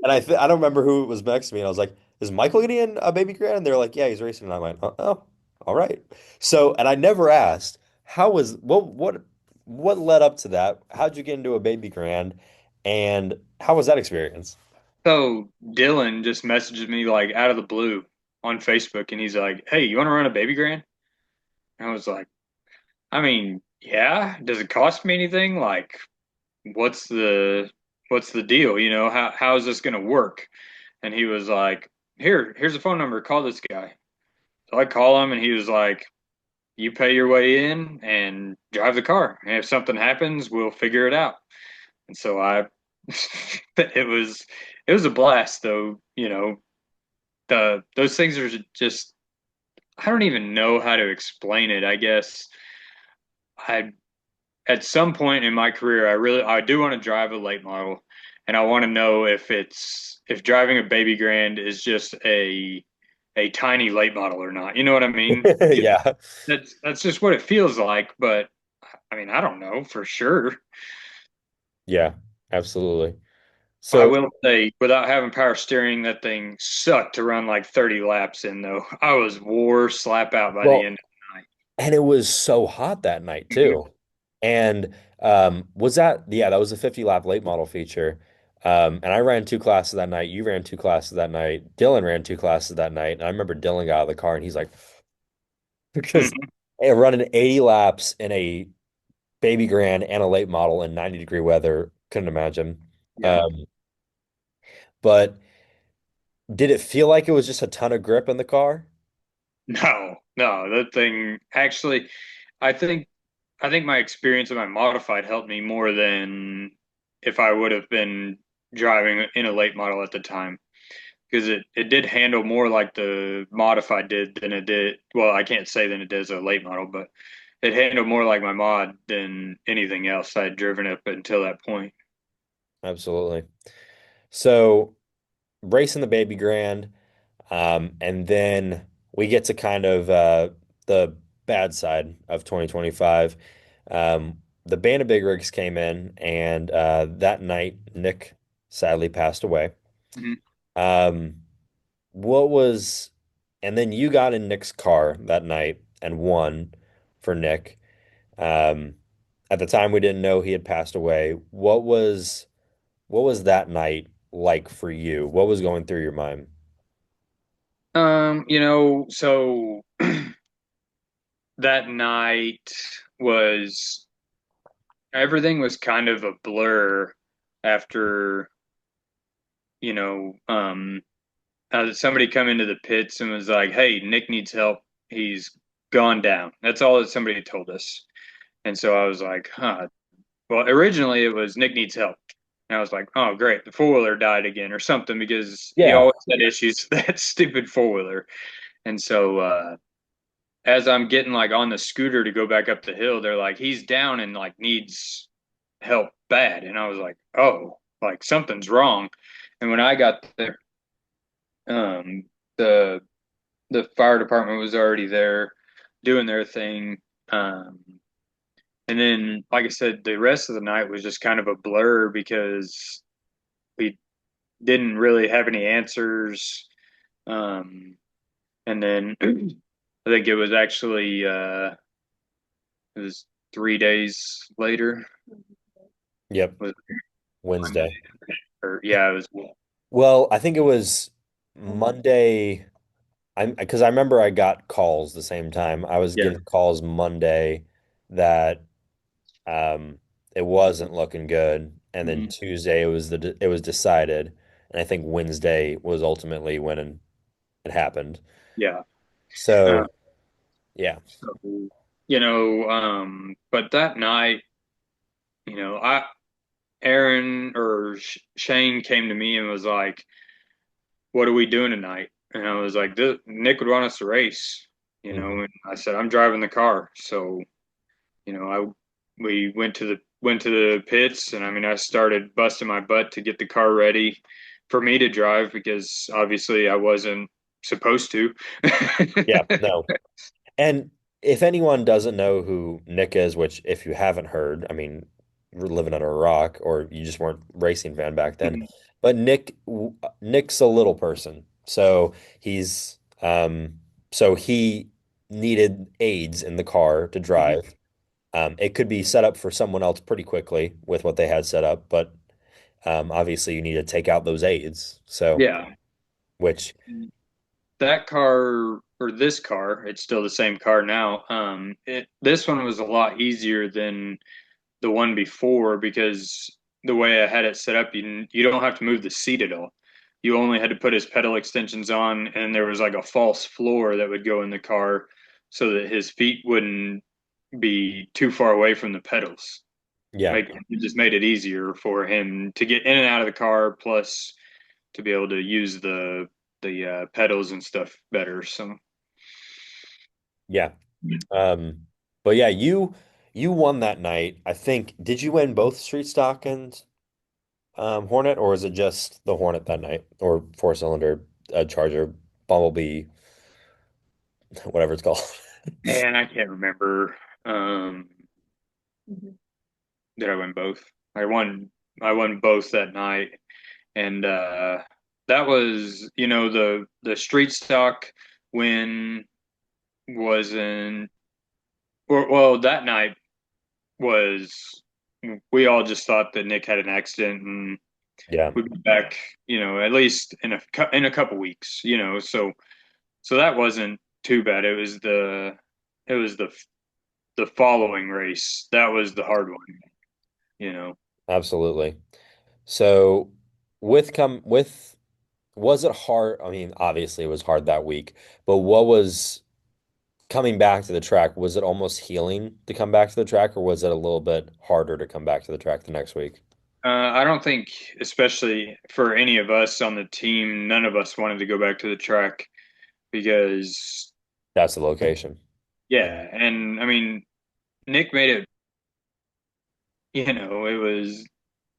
And I don't remember who was next to me. And I was like, is Michael getting in a baby grand? And they're like, yeah, he's racing. And I went, oh, all right. So, and I never asked, how was what led up to that? How'd you get into a baby grand? And how was that experience? So Dylan just messages me like out of the blue on Facebook, and he's like, "Hey, you want to run a baby grand?" And I was like, "I mean, yeah. Does it cost me anything? Like, what's the what's the deal? How is this gonna work?" And he was like, here's a phone number. Call this guy." So I call him, and he was like, "You pay your way in and drive the car, and if something happens, we'll figure it out." And so it was it was a blast, though. Those things are just I don't even know how to explain it. I guess I at some point in my career I do want to drive a late model, and I want to know if driving a baby grand is just a tiny late model or not. You know what I mean? Yeah. That's just what it feels like, but I mean, I don't know for sure. Yeah, absolutely. I So, will say, without having power steering, that thing sucked to run like 30 laps in, though. I was wore slap out by the well, end of the night. and it was so hot that night Mhm. too. And was yeah, that was a 50 lap late model feature. And I ran two classes that night. You ran two classes that night. Dylan ran two classes that night. And I remember Dylan got out of the car and he's like, because Mhm. running 80 laps in a baby grand and a late model in 90-degree weather, couldn't imagine. Yeah. Um, but did it feel like it was just a ton of grip in the car? No, no, that thing actually, I think, I think my experience of my modified helped me more than if I would have been driving in a late model at the time. Because it did handle more like the modified did than it did. Well, I can't say than it did as a late model, but it handled more like my mod than anything else I'd driven up until that point. Absolutely. So racing the baby grand. And then we get to kind of the bad side of 2025. The band of big rigs came in, and that night, Nick sadly passed away. Mhm. Um, what was, and then you got in Nick's car that night and won for Nick. Um, at the time, we didn't know he had passed away. What was that night like for you? What was going through your mind? So that night was everything was kind of a blur after, you know, somebody come into the pits and was like, "Hey, Nick needs help. He's gone down." That's all that somebody told us. And so I was like, "Huh." Well, originally it was Nick needs help. And I was like, "Oh, great. The four-wheeler died again or something because he Yeah. always had issues with that stupid four-wheeler." And so as I'm getting like on the scooter to go back up the hill, they're like, "He's down and like needs help bad." And I was like, "Oh, like something's wrong." And when I got there, um, the the fire department was already there doing their thing. Um, and then, like I said, the rest of the night was just kind of a blur because we didn't really have any answers. Um, and then I think it was 3 days later, Yep. was Monday, Wednesday. or yeah, it was. Well, I think it was Monday. I'm because I remember I got calls the same time. I was Yeah. getting calls Monday that um it wasn't looking good, and then Mhm. Tuesday it was decided, and I think Wednesday was ultimately when it happened. Yeah. So yeah, So, but that night, I Aaron or Shane came to me and was like, "What are we doing tonight?" And I was like, "Nick would want us to race." mhm. And I said, "I'm driving the car." So, I we went to the pits, and I mean, I started busting my butt to get the car ready for me to drive because obviously I wasn't supposed to. Yeah, no. And if anyone doesn't know who Nick is, which if you haven't heard, I mean, you're living under a rock or you just weren't racing fan back then. But Nick's a little person. So he needed aids in the car to Mhm. drive. It could be set up for someone else pretty quickly with what they had set up, but obviously you need to take out those aids. So, Yeah. which, That car or this car, it's still the same car now. This one was a lot easier than the one before because the way I had it set up, you don't have to move the seat at all. You only had to put his pedal extensions on, and there was like a false floor that would go in the car so that his feet wouldn't be too far away from the pedals. yeah, It just made it easier for him to get in and out of the car, plus to be able to use the pedals and stuff better. So yeah. Um, but yeah, you won that night. I think, did you win both Street Stock and Hornet, or was it just the Hornet that night, or four cylinder Charger, Bumblebee, whatever it's called? and I can't remember. Um, did I win both? I won. I won both that night, and that was the street stock win wasn't. Well, that night was we all just thought that Nick had an accident and Yeah, we'd be back, at least in a couple weeks, so that wasn't too bad. It was the following race that was the hard one, you know. absolutely. So with was it hard? I mean, obviously it was hard that week, but what was coming back to the track? Was it almost healing to come back to the track, or was it a little bit harder to come back to the track the next week? I don't think, especially for any of us on the team, none of us wanted to go back to the track because, That's the location. yeah, and I mean, Nick made it. It was.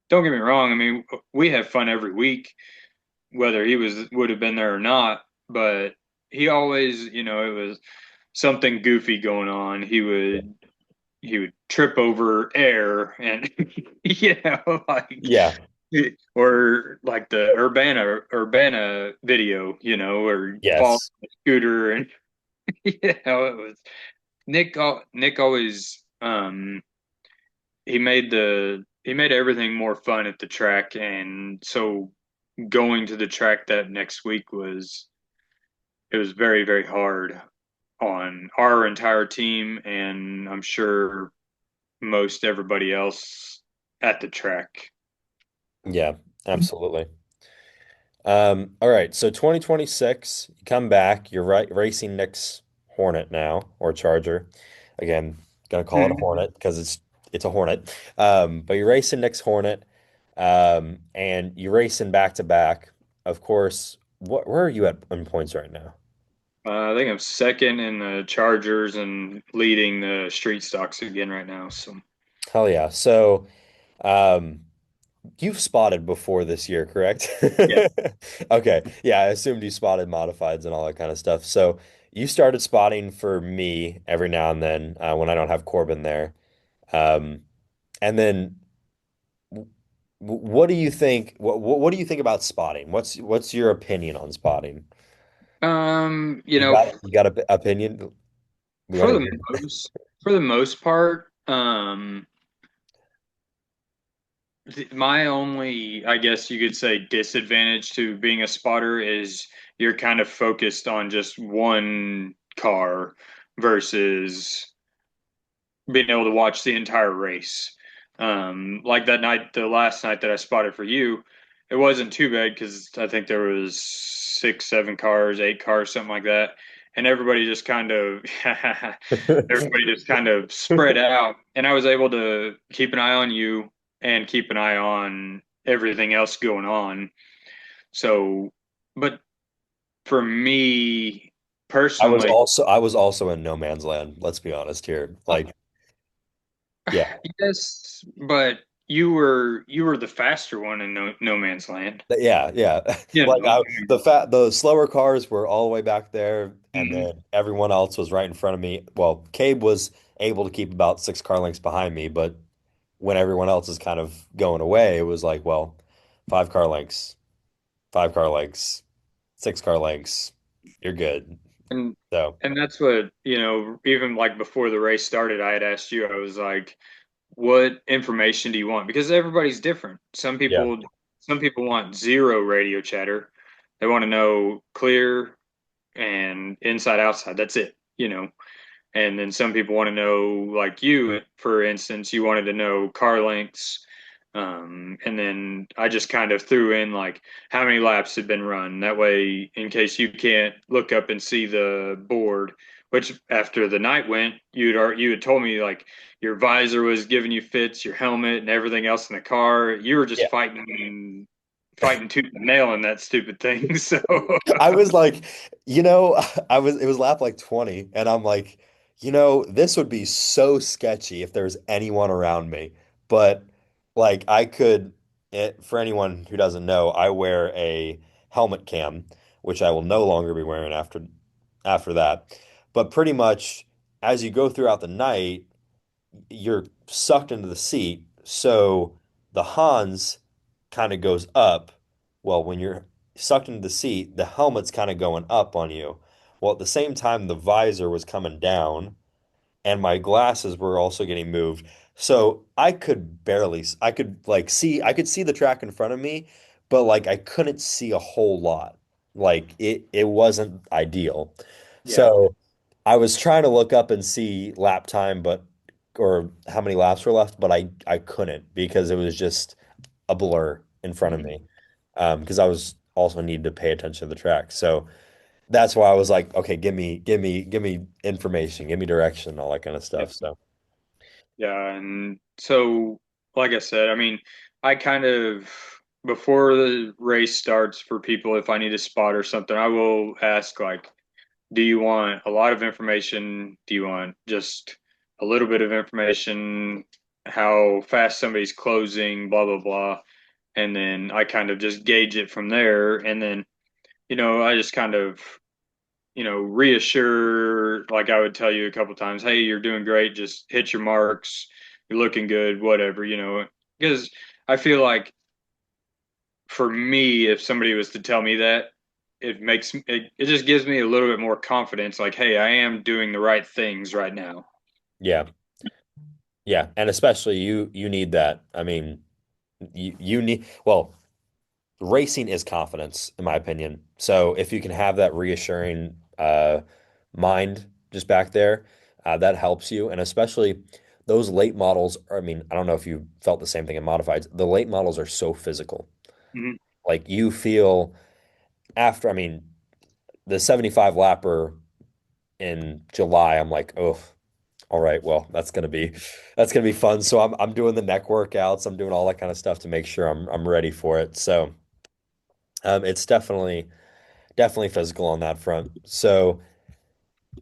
Don't get me wrong. I mean, we have fun every week, whether he would have been there or not. But he always, it was something goofy going on. He would trip over air and like Yeah. or like the Urbana video, or fall Yes. scooter and it was Nick always he made everything more fun at the track, and so going to the track that next week was very, very hard on our entire team, and I'm sure most everybody else at the track. Yeah, absolutely. All right, so 2026, you come back, you're right racing Nick's Hornet now, or Charger. Again, gonna call it a Mhm. Hornet because it's a Hornet. But you're racing Nick's Hornet, and you're racing back to back. Of course, where are you at in points right now? I think I'm second in the Chargers and leading the street stocks again right now. So Hell yeah. So, um, you've spotted before this year, correct? yeah. Okay. Yeah, I assumed you spotted modifieds and all that kind of stuff. So you started spotting for me every now and then when I don't have Corbin there. Um, and then what do you think? What do you think about spotting? What's your opinion on spotting? Um, you You know, got you got a opinion? We want for to the hear. for the most part, my only, I guess you could say, disadvantage to being a spotter is you're kind of focused on just one car versus being able to watch the entire race. Like that night, the last night that I spotted for you, it wasn't too bad because I think there was six, seven cars, eight cars, something like that, and everybody just kind of everybody just kind of spread out, and I was able to keep an eye on you and keep an eye on everything else going on. So, but for me personally, I was also in no man's land. Let's be honest here. Like, yeah. yes, but you were the faster one in no man's land. Yeah, yeah. You Like know. the slower cars were all the way back there, and Mhm. then everyone else was right in front of me. Well, Cabe was able to keep about 6 car lengths behind me, but when everyone else is kind of going away, it was like, well, 5 car lengths, 5 car lengths, 6 car lengths, you're good. And So and that's what, even like before the race started, I had asked you, I was like, what information do you want? Because everybody's different. yeah, Some people want zero radio chatter. They want to know clear and inside outside. That's it. And then some people want to know, like you, for instance, you wanted to know car lengths. And then I just kind of threw in like how many laps had been run. That way, in case you can't look up and see the board, which after the night went, you had told me like your visor was giving you fits, your helmet and everything else in the car. You were just yeah. fighting tooth and nail in that stupid thing. So I was like, it was lap like 20, and I'm like, this would be so sketchy if there's anyone around me. But like for anyone who doesn't know, I wear a helmet cam, which I will no longer be wearing after that. But pretty much as you go throughout the night, you're sucked into the seat. So the Hans kind of goes up. Well, when you're sucked into the seat, the helmet's kind of going up on you. Well, at the same time, the visor was coming down and my glasses were also getting moved. So I could like I could see the track in front of me, but like I couldn't see a whole lot. Like it wasn't ideal. yeah. So I was trying to look up and see lap time, or how many laps were left, but I couldn't because it was just a blur in front of me. Because I was also needed to pay attention to the track. So that's why I was like, okay, give me information, give me direction, all that kind of stuff. So Yeah, and so like I said, I mean, I kind of before the race starts for people, if I need a spot or something, I will ask like, do you want a lot of information? Do you want just a little bit of information? How fast somebody's closing, blah blah blah. And then I kind of just gauge it from there. And then, I just kind of reassure, like I would tell you a couple times, hey, you're doing great. Just hit your marks. You're looking good, whatever. Because I feel like for me, if somebody was to tell me that, it just gives me a little bit more confidence. Like, hey, I am doing the right things right now. Yeah. Yeah. And especially you need that. I mean, you need well, racing is confidence, in my opinion. So if you can have that reassuring mind just back there, that helps you. And especially those late models, I mean, I don't know if you felt the same thing in modifieds. The late models are so physical. Mhm. Like you feel after, I mean, the 75 lapper in July, I'm like, oh, all right, well, that's gonna be fun. So I'm doing the neck workouts, I'm doing all that kind of stuff to make sure I'm ready for it. So it's definitely physical on that front. So,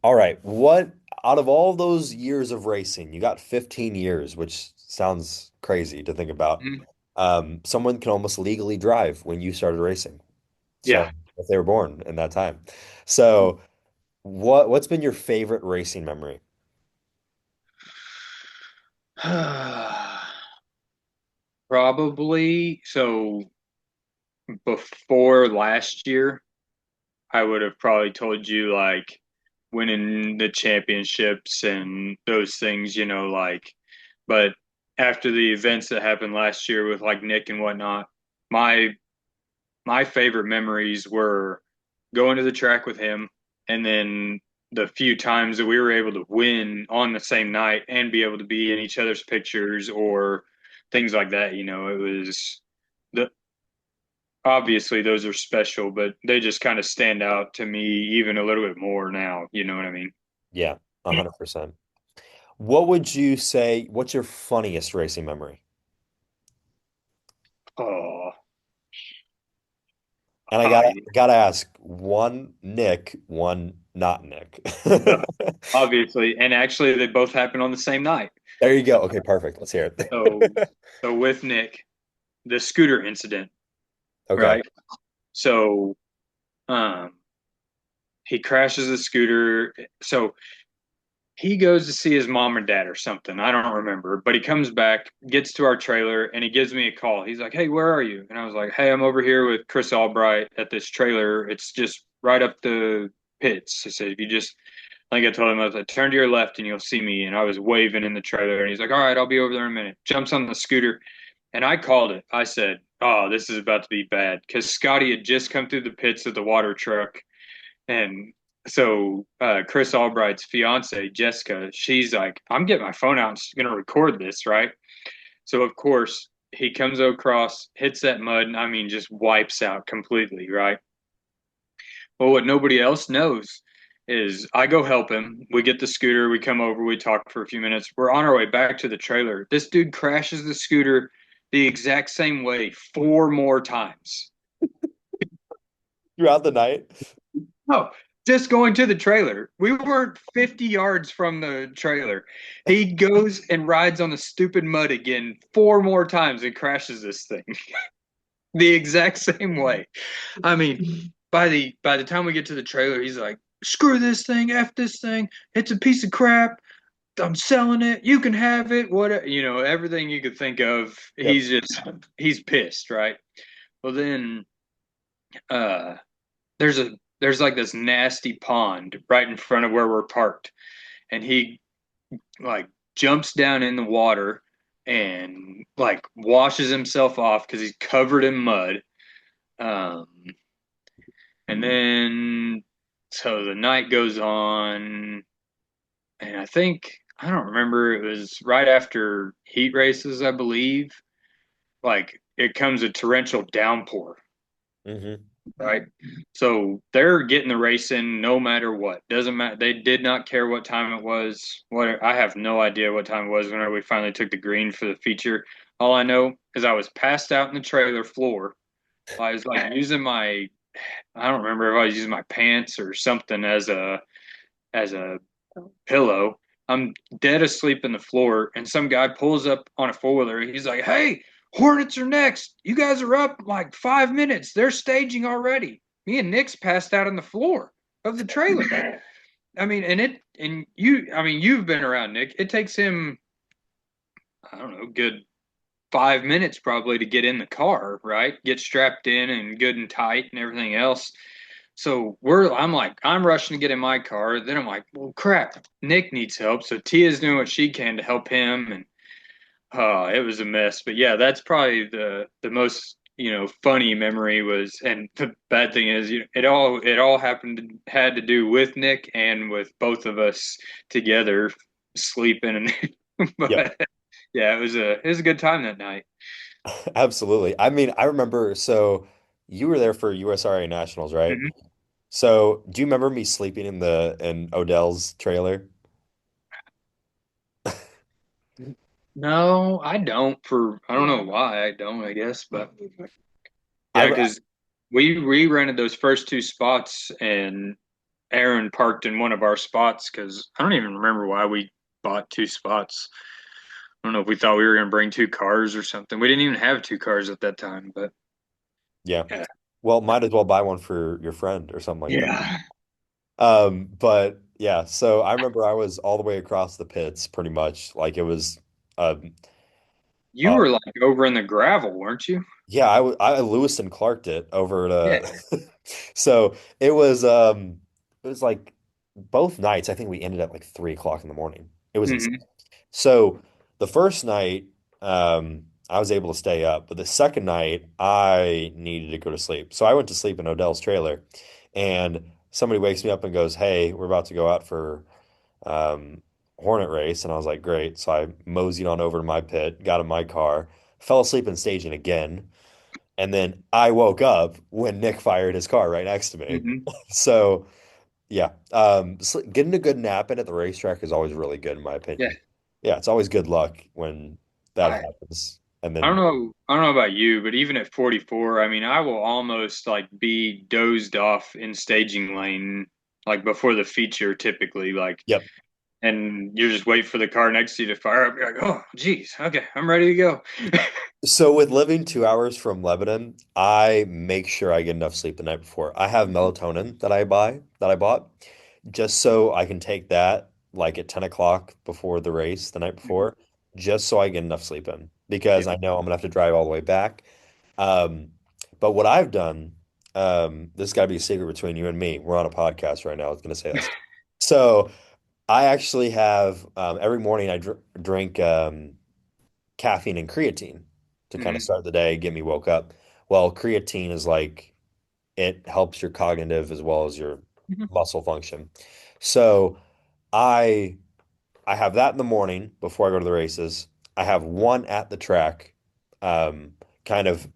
all right, what out of all those years of racing, you got 15 years, which sounds crazy to think about. Mhm. Someone can almost legally drive when you started racing. So Yeah. if they were born in that time. So what's been your favorite racing memory? Probably. So before last year, I would have probably told you like winning the championships and those things, but after the events that happened last year with like Nick and whatnot, my my favorite memories were going to the track with him and then the few times that we were able to win on the same night and be able to be in each other's pictures or things like that. It was the obviously those are special, but they just kind of stand out to me even a little bit more now. You know what I mean? Yeah, 100%. What would you say, what's your funniest racing memory? Oh, And I gotta I gotta ask, one Nick, one not Nick. uh, obviously, and actually, they both happened on the same night. There you go. Okay, perfect. Let's hear So, it. so with Nick, the scooter incident, Okay. right? So, um, he crashes the scooter. So he goes to see his mom or dad or something. I don't remember, but he comes back, gets to our trailer, and he gives me a call. He's like, "Hey, where are you?" And I was like, "Hey, I'm over here with Chris Albright at this trailer. It's just right up the pits." He said, "If you just," I think I told him, I was like, "Turn to your left and you'll see me." And I was waving in the trailer, and he's like, "All right, I'll be over there in a minute." Jumps on the scooter, and I called it. I said, "Oh, this is about to be bad," because Scotty had just come through the pits of the water truck and so Chris Albright's fiance, Jessica, she's like, I'm getting my phone out and she's gonna record this, right? So of course he comes across, hits that mud, and I mean just wipes out completely, right? Well, what nobody else knows is I go help him. We get the scooter, we come over, we talk for a few minutes. We're on our way back to the trailer. This dude crashes the scooter the exact same way four more times. Throughout the night. Oh, just going to the trailer. We weren't 50 yards from the trailer. He goes and rides on the stupid mud again four more times and crashes this thing the exact same way. I mean, by the time we get to the trailer, he's like, "Screw this thing, f this thing. It's a piece of crap. I'm selling it. You can have it. What everything you could think of. Yep. He's pissed, right? Well, then uh there's a there's like this nasty pond right in front of where we're parked and he like jumps down in the water and like washes himself off because he's covered in mud um and then so the night goes on and I don't remember, it was right after heat races, I believe. Like it comes a torrential downpour, Hmm. right? So they're getting the race in no matter what. Doesn't matter. They did not care what time it was. What I have no idea what time it was whenever we finally took the green for the feature. All I know is I was passed out in the trailer floor. I was like using my I don't remember if I was using my pants or something as a pillow. I'm dead asleep in the floor, and some guy pulls up on a four wheeler. He's like, "Hey, Hornets are next. You guys are up like 5 minutes. They're staging already." Me and Nick's passed out on the floor of the trailer. I mean, I mean, you've been around Nick. It takes him, I don't know, good 5 minutes probably to get in the car, right? Get strapped in and good and tight and everything else. So I'm rushing to get in my car. Then I'm like, well, crap, Nick needs help. So Tia's doing what she can to help him, and it was a mess. But yeah, that's probably the most funny memory was. And the bad thing is, it all had to do with Nick and with both of us together sleeping. And Yep. but yeah, it was a good time that night. Absolutely. I mean, I remember, so you were there for USRA Nationals, right? Mhm. So do you remember me sleeping in Odell's trailer? No, I don't. I don't know why I don't. I guess, but I yeah, because we rented those first two spots, and Aaron parked in one of our spots because I don't even remember why we bought two spots. I don't know if we thought we were going to bring two cars or something. We didn't even have two cars at that time, but Yeah. yeah. Well, might as well buy one for your friend or something like that. Yeah. But yeah, so I remember I was all the way across the pits pretty much. Like it was uh, You uh were like over in the gravel, weren't you? yeah, I Lewis and Clarked it over Yeah. to so it was like both nights, I think we ended at like 3 o'clock in the morning. It was insane. Hmm. So the first night, I was able to stay up, but the second night I needed to go to sleep. So I went to sleep in Odell's trailer, and somebody wakes me up and goes, "Hey, we're about to go out for um, Hornet race," and I was like, "Great." So I moseyed on over to my pit, got in my car, fell asleep in staging again, and then I woke up when Nick fired his car right next to me. Hmm. So yeah, getting a good nap in at the racetrack is always really good in my Yeah. opinion. Yeah, it's always good luck when that I happens. And I don't then, know. I don't know about you, but even at 44, I mean, I will almost like be dozed off in staging lane, like before the feature, typically, like, yep. and you just wait for the car next to you to fire up. You're like, oh, geez, okay, I'm ready to go. So with living 2 hours from Lebanon, I make sure I get enough sleep the night before. I have melatonin that I bought, just so I can take that like at 10 o'clock before the race the night Mhm. before, just so I get enough sleep in because Yeah. I know I'm gonna have to drive all the way back. Um, but what I've done, this has got to be a secret between you and me. We're on a podcast right now. I was gonna say this. So I actually have every morning I drink caffeine and creatine to kind of Hmm. start the day, get me woke up. Well, creatine is like it helps your cognitive as well as your Hmm. muscle function. So I I have that in the morning before I go to the races. I have one at the track, kind of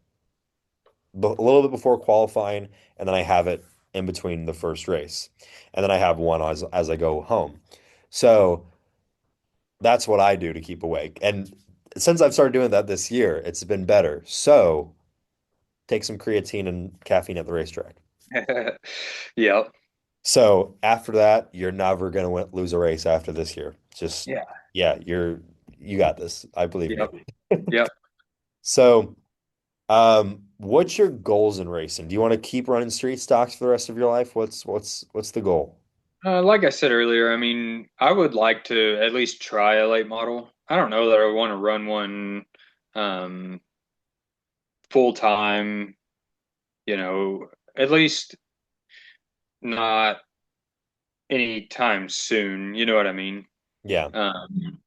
a little bit before qualifying, and then I have it in between the first race, and then I have one as I go home. So that's what I do to keep awake. And since I've started doing that this year, it's been better. So take some creatine and caffeine at the racetrack. Yep. So after that, you're never gonna lose a race after this year. Just Yeah. yeah, you got this. I believe in Yep. you. Yep. So, what's your goals in racing? Do you want to keep running street stocks for the rest of your life? What's the goal? Like I said earlier, I mean, I would like to at least try a late model. I don't know that I want to run one um, full time, at least not anytime soon. You know what I mean? Yeah, Um,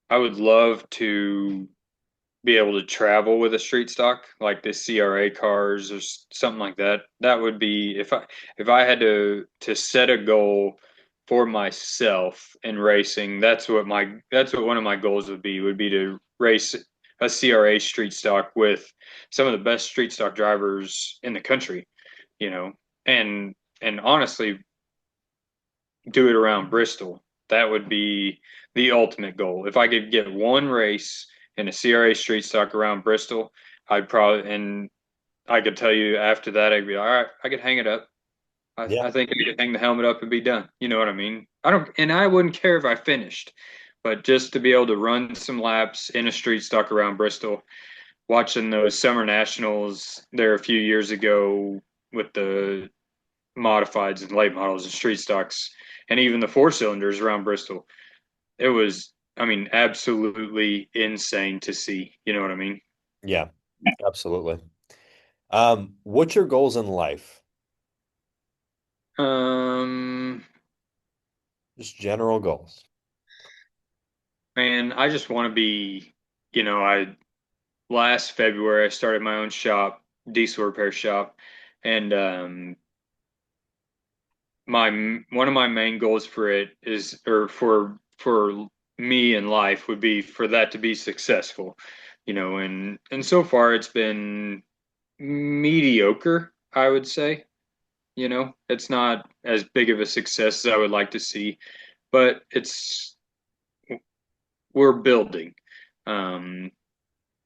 I would love to be able to travel with a street stock like the CRA cars or something like that. That would be if I had to set a goal for myself in racing. That's what one of my goals would be to race a CRA street stock with some of the best street stock drivers in the country, you know, and and honestly do it around Bristol. That would be the ultimate goal. If I could get one race in a CRA street stock around Bristol, and I could tell you after that, I'd be all right, I could hang it up. I, yeah, I think I could hang the helmet up and be done. You know what I mean? And I wouldn't care if I finished, but just to be able to run some laps in a street stock around Bristol, watching those summer nationals there a few years ago with the modifieds and late models and street stocks and even the four cylinders around Bristol. It was I mean, absolutely insane to see. You know what I mean? Yeah, absolutely. What's your goals in life? Um, Just general goals. Man, I just want to be, I last February I started my own shop, diesel repair shop, and my one of my main goals for it is, or for me in life would be for that to be successful, and so far it's been mediocre, I would say. It's not as big of a success as I would like to see, but we're building. Um,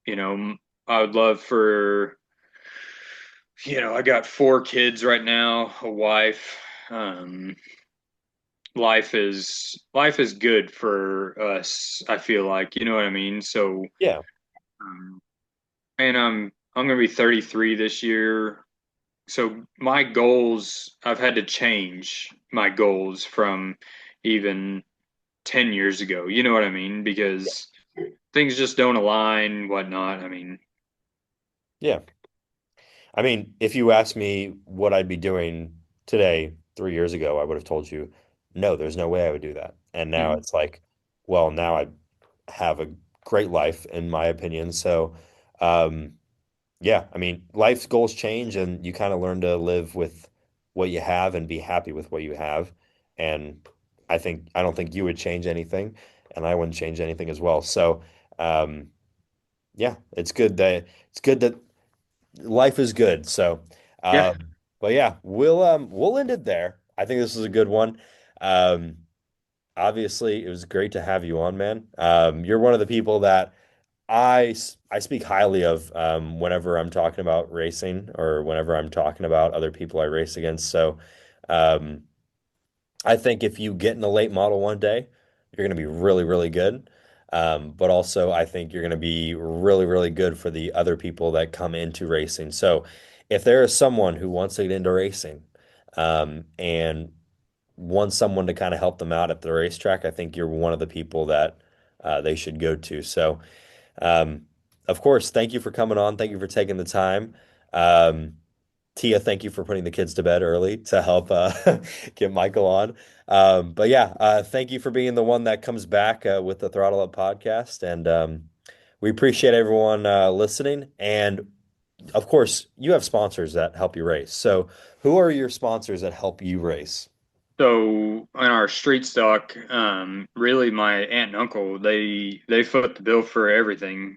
you know, I would love for, I got four kids right now, a wife. Um, life is good for us, I feel like, you know what I mean? So, Yeah. um, and I'm gonna be 33 this year. So my goals, I've had to change my goals from even 10 years ago. You know what I mean? Because things just don't align, whatnot. I mean, Yeah. I mean, if you asked me what I'd be doing today, 3 years ago, I would have told you, no, there's no way I would do that. And now mhm. it's like, well, now I have a great life, in my opinion. So, um, yeah, I mean, life's goals change and you kind of learn to live with what you have and be happy with what you have. And I don't think you would change anything, and I wouldn't change anything as well. So, um, yeah, it's good that life is good. So, Yeah, but yeah, we'll end it there. I think this is a good one. Um, Obviously, it was great to have you on, man. You're one of the people that I speak highly of whenever I'm talking about racing or whenever I'm talking about other people I race against. So, um, I think if you get in a late model one day, you're going to be really, really good. But also, I think you're going to be really, really good for the other people that come into racing. So, if there is someone who wants to get into racing and wants someone to kind of help them out at the racetrack, I think you're one of the people that they should go to. So, um, of course, thank you for coming on. Thank you for taking the time. Um, Tia, thank you for putting the kids to bed early to help get Michael on. But yeah, thank you for being the one that comes back with the Throttle Up podcast. And we appreciate everyone listening. And of course, you have sponsors that help you race. So, who are your sponsors that help you race? so on our street stock, really my aunt and uncle, they foot the bill for everything,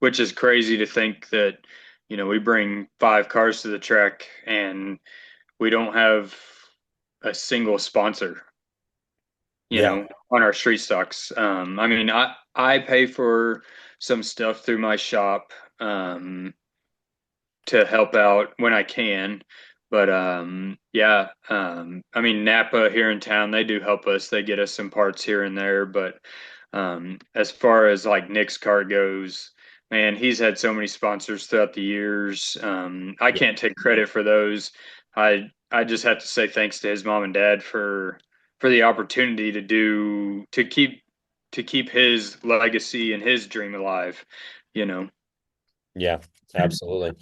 which is crazy to think that, we bring five cars to the track and we don't have a single sponsor, Yeah, on our street stocks. I mean, I pay for some stuff through my shop, to help out when I can. But yeah, I mean Napa here in town, they do help us. They get us some parts here and there. But as far as like Nick's car goes, man, he's had so many sponsors throughout the years. I yeah, can't take credit for those. I just have to say thanks to his mom and dad for the opportunity to keep his legacy and his dream alive. You know. yeah, absolutely.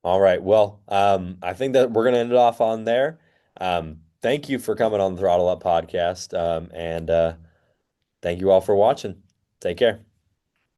All right. Well, I think that we're gonna end it off on there. Thank you for coming on the Throttle Up podcast. And thank you all for watching. Take care.